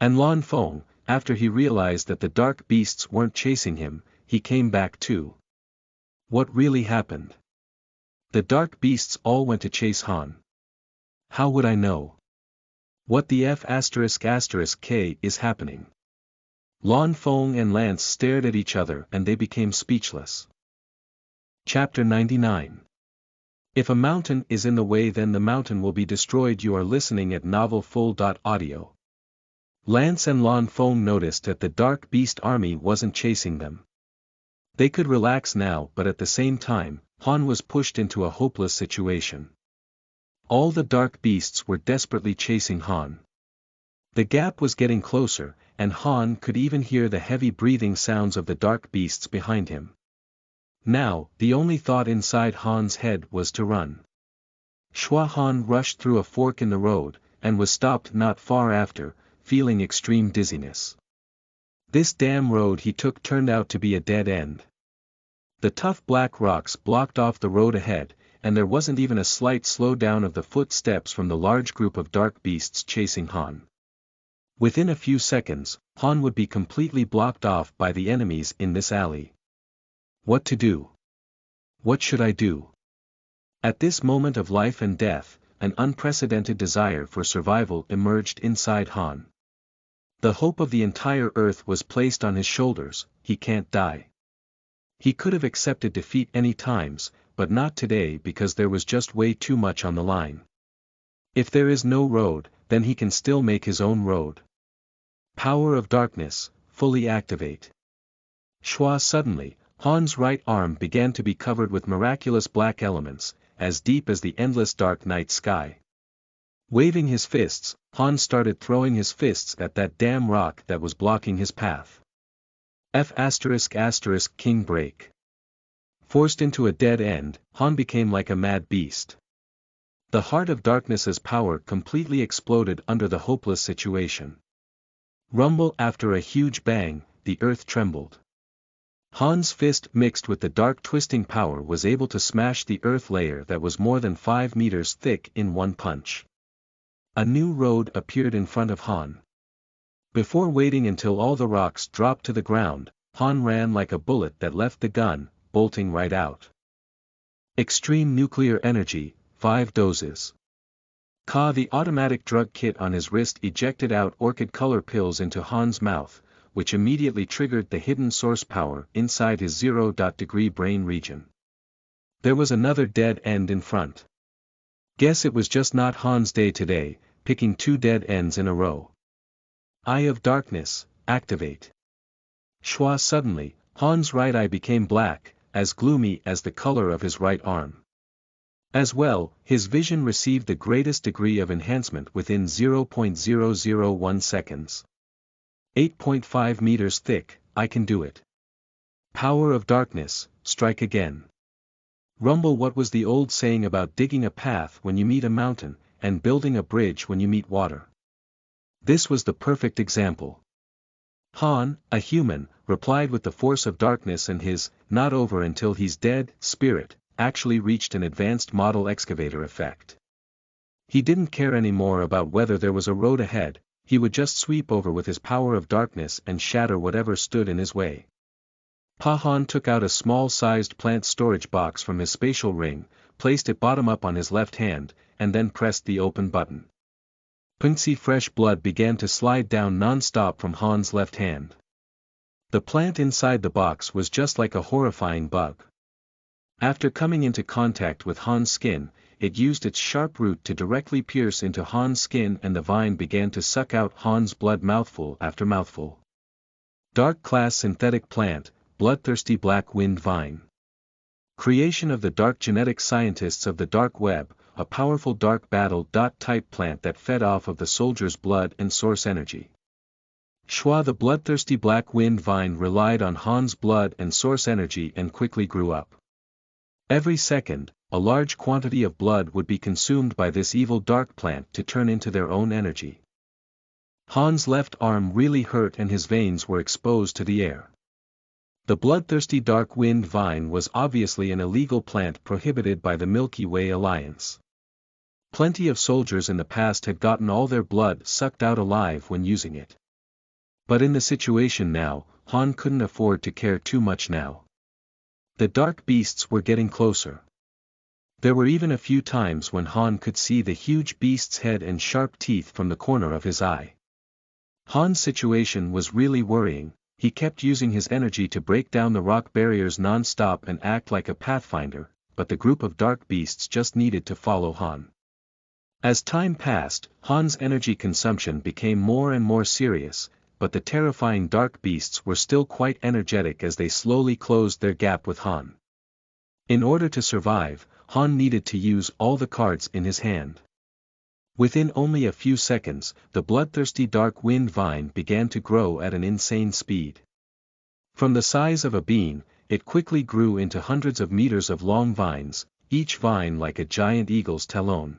Speaker 1: And Lan Feng, after he realized that the dark beasts weren't chasing him, he came back too. What really happened? The dark beasts all went to chase Han. How would I know? What the F***K is happening? Lan Feng and Lance stared at each other and they became speechless. Chapter 99. If a mountain is in the way, then the mountain will be destroyed. You are listening at novelfull.audio. Lance and Lan Feng noticed that the dark beast army wasn't chasing them. They could relax now, but at the same time, Han was pushed into a hopeless situation. All the dark beasts were desperately chasing Han. The gap was getting closer, and Han could even hear the heavy breathing sounds of the dark beasts behind him. Now, the only thought inside Han's head was to run. Schwa. Han rushed through a fork in the road, and was stopped not far after, feeling extreme dizziness. This damn road he took turned out to be a dead end. The tough black rocks blocked off the road ahead, and there wasn't even a slight slowdown of the footsteps from the large group of dark beasts chasing Han. Within a few seconds, Han would be completely blocked off by the enemies in this alley. What to do? What should I do? At this moment of life and death, an unprecedented desire for survival emerged inside Han. The hope of the entire earth was placed on his shoulders. He can't die. He could have accepted defeat any times, but not today because there was just way too much on the line. If there is no road, then he can still make his own road. Power of darkness, fully activate. Schwa. Suddenly, Han's right arm began to be covered with miraculous black elements, as deep as the endless dark night sky. Waving his fists, Han started throwing his fists at that damn rock that was blocking his path. King break. Forced into a dead end, Han became like a mad beast. The heart of darkness's power completely exploded under the hopeless situation. Rumble. After a huge bang, the earth trembled. Han's fist mixed with the dark twisting power was able to smash the earth layer that was more than 5 meters thick in one punch. A new road appeared in front of Han. Before waiting until all the rocks dropped to the ground, Han ran like a bullet that left the gun, bolting right out. Extreme nuclear energy, 5 doses. The automatic drug kit on his wrist ejected out orchid color pills into Han's mouth, which immediately triggered the hidden source power inside his 0-degree brain region. There was another dead end in front. Guess it was just not Han's day today, picking 2 dead ends in a row. Eye of darkness, activate. Schwa. Suddenly, Han's right eye became black, as gloomy as the color of his right arm. As well, his vision received the greatest degree of enhancement within 0.001 seconds. 8.5 meters thick, I can do it. Power of darkness, strike again. Rumble. What was the old saying about digging a path when you meet a mountain, and building a bridge when you meet water? This was the perfect example. Han, a human, replied with the force of darkness and his, not over until he's dead, spirit, actually reached an advanced model excavator effect. He didn't care anymore about whether there was a road ahead, he would just sweep over with his power of darkness and shatter whatever stood in his way. Han took out a small-sized plant storage box from his spatial ring, placed it bottom up on his left hand, and then pressed the open button. Punxsutawney fresh blood began to slide down non-stop from Han's left hand. The plant inside the box was just like a horrifying bug. After coming into contact with Han's skin, it used its sharp root to directly pierce into Han's skin, and the vine began to suck out Han's blood mouthful after mouthful. Dark class synthetic plant, bloodthirsty black wind vine. Creation of the dark genetic scientists of the dark web, a powerful dark battle-type plant that fed off of the soldier's blood and source energy. Schwa the bloodthirsty black wind vine relied on Han's blood and source energy and quickly grew up. Every second, a large quantity of blood would be consumed by this evil dark plant to turn into their own energy. Han's left arm really hurt and his veins were exposed to the air. The bloodthirsty dark wind vine was obviously an illegal plant prohibited by the Milky Way Alliance. Plenty of soldiers in the past had gotten all their blood sucked out alive when using it. But in the situation now, Han couldn't afford to care too much now. The dark beasts were getting closer. There were even a few times when Han could see the huge beast's head and sharp teeth from the corner of his eye. Han's situation was really worrying. He kept using his energy to break down the rock barriers non-stop and act like a pathfinder, but the group of dark beasts just needed to follow Han. As time passed, Han's energy consumption became more and more serious, but the terrifying dark beasts were still quite energetic as they slowly closed their gap with Han. In order to survive, Han needed to use all the cards in his hand. Within only a few seconds, the bloodthirsty dark wind vine began to grow at an insane speed. From the size of a bean, it quickly grew into hundreds of meters of long vines, each vine like a giant eagle's talon.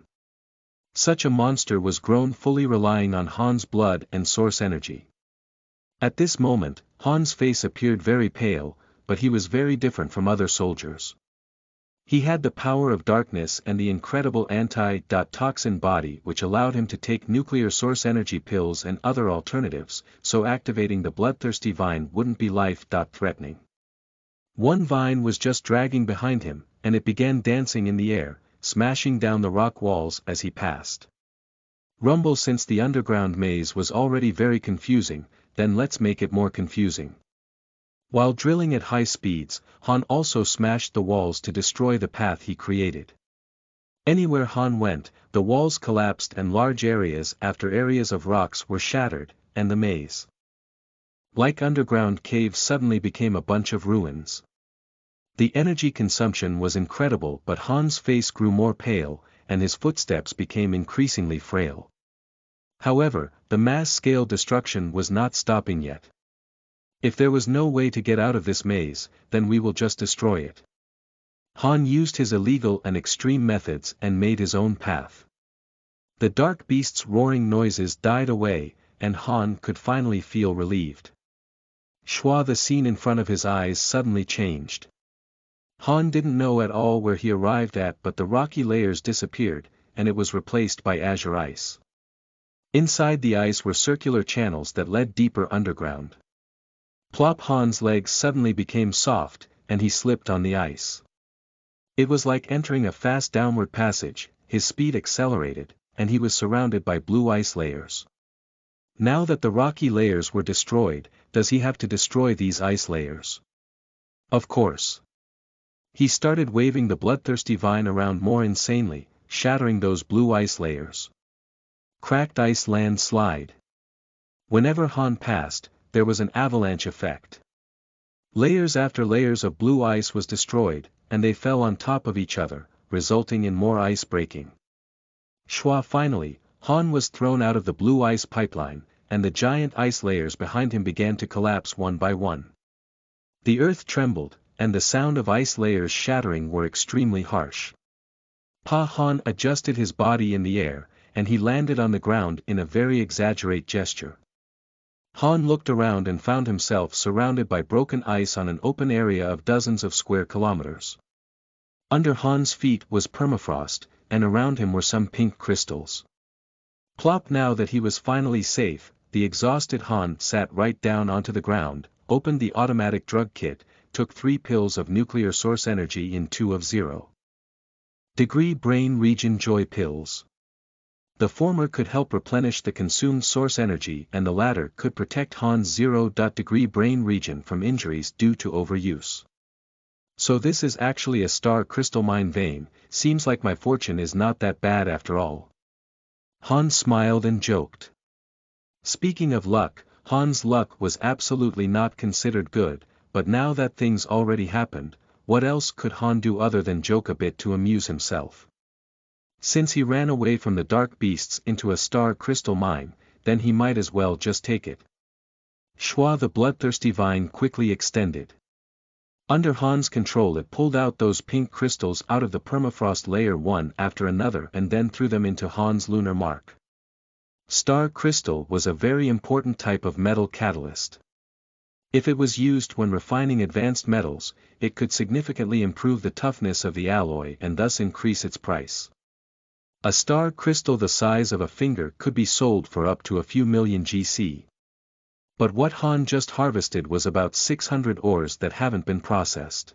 Speaker 1: Such a monster was grown fully relying on Han's blood and source energy. At this moment, Han's face appeared very pale, but he was very different from other soldiers. He had the power of darkness and the incredible anti-toxin body which allowed him to take nuclear source energy pills and other alternatives, so activating the bloodthirsty vine wouldn't be life-threatening. One vine was just dragging behind him, and it began dancing in the air, smashing down the rock walls as he passed. Rumble, since the underground maze was already very confusing, then let's make it more confusing. While drilling at high speeds, Han also smashed the walls to destroy the path he created. Anywhere Han went, the walls collapsed and large areas after areas of rocks were shattered, and the maze, like underground caves, suddenly became a bunch of ruins. The energy consumption was incredible, but Han's face grew more pale, and his footsteps became increasingly frail. However, the mass-scale destruction was not stopping yet. If there was no way to get out of this maze, then we will just destroy it. Han used his illegal and extreme methods and made his own path. The dark beast's roaring noises died away, and Han could finally feel relieved. Schwa, the scene in front of his eyes suddenly changed. Han didn't know at all where he arrived at, but the rocky layers disappeared, and it was replaced by azure ice. Inside the ice were circular channels that led deeper underground. Plop! Han's legs suddenly became soft, and he slipped on the ice. It was like entering a fast downward passage, his speed accelerated, and he was surrounded by blue ice layers. Now that the rocky layers were destroyed, does he have to destroy these ice layers? Of course. He started waving the bloodthirsty vine around more insanely, shattering those blue ice layers. Cracked ice landslide. Whenever Han passed, there was an avalanche effect. Layers after layers of blue ice was destroyed, and they fell on top of each other, resulting in more ice breaking. Schwa, finally, Han was thrown out of the blue ice pipeline, and the giant ice layers behind him began to collapse one by one. The earth trembled, and the sound of ice layers shattering were extremely harsh. Han adjusted his body in the air, and he landed on the ground in a very exaggerate gesture. Han looked around and found himself surrounded by broken ice on an open area of dozens of square kilometers. Under Han's feet was permafrost, and around him were some pink crystals. Plop! Now that he was finally safe, the exhausted Han sat right down onto the ground, opened the automatic drug kit, took 3 pills of nuclear source energy in 2 of 0 degree brain region joy pills. The former could help replenish the consumed source energy and the latter could protect Han's 0-degree brain region from injuries due to overuse. So this is actually a star crystal mine vein, seems like my fortune is not that bad after all. Han smiled and joked. Speaking of luck, Han's luck was absolutely not considered good, but now that things already happened, what else could Han do other than joke a bit to amuse himself? Since he ran away from the dark beasts into a star crystal mine, then he might as well just take it. Shwa! The bloodthirsty vine quickly extended. Under Han's control it pulled out those pink crystals out of the permafrost layer one after another and then threw them into Han's lunar mark. Star crystal was a very important type of metal catalyst. If it was used when refining advanced metals, it could significantly improve the toughness of the alloy and thus increase its price. A star crystal the size of a finger could be sold for up to a few million GC. But what Han just harvested was about 600 ores that haven't been processed.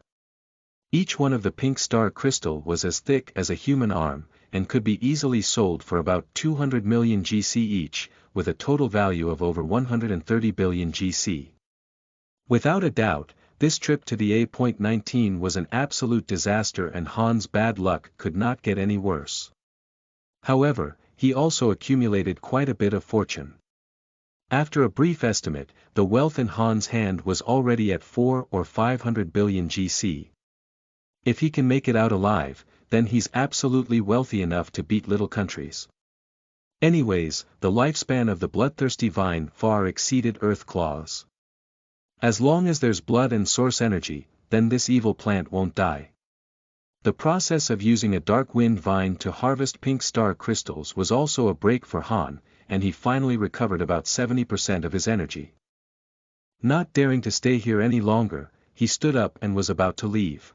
Speaker 1: Each one of the pink star crystal was as thick as a human arm, and could be easily sold for about 200 million GC each, with a total value of over 130 billion GC. Without a doubt, this trip to the A.19 was an absolute disaster and Han's bad luck could not get any worse. However, he also accumulated quite a bit of fortune. After a brief estimate, the wealth in Han's hand was already at 400 or 500 billion GC. If he can make it out alive, then he's absolutely wealthy enough to beat little countries. Anyways, the lifespan of the bloodthirsty vine far exceeded Earth claws. As long as there's blood and source energy, then this evil plant won't die. The process of using a dark wind vine to harvest pink star crystals was also a break for Han, and he finally recovered about 70% of his energy. Not daring to stay here any longer, he stood up and was about to leave.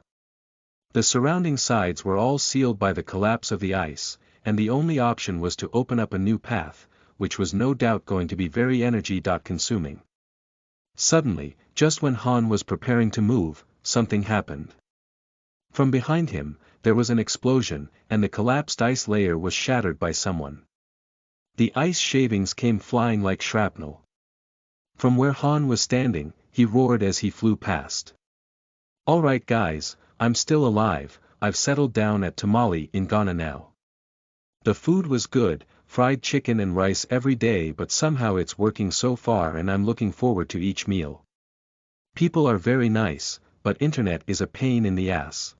Speaker 1: The surrounding sides were all sealed by the collapse of the ice, and the only option was to open up a new path, which was no doubt going to be very energy-consuming. Suddenly, just when Han was preparing to move, something happened. From behind him, there was an explosion, and the collapsed ice layer was shattered by someone. The ice shavings came flying like shrapnel. From where Han was standing, he roared as he flew past. "Alright guys, I'm still alive, I've settled down at Tamale in Ghana now. The food was good, fried chicken and rice every day, but somehow it's working so far and I'm looking forward to each meal. People are very nice, but internet is a pain in the ass.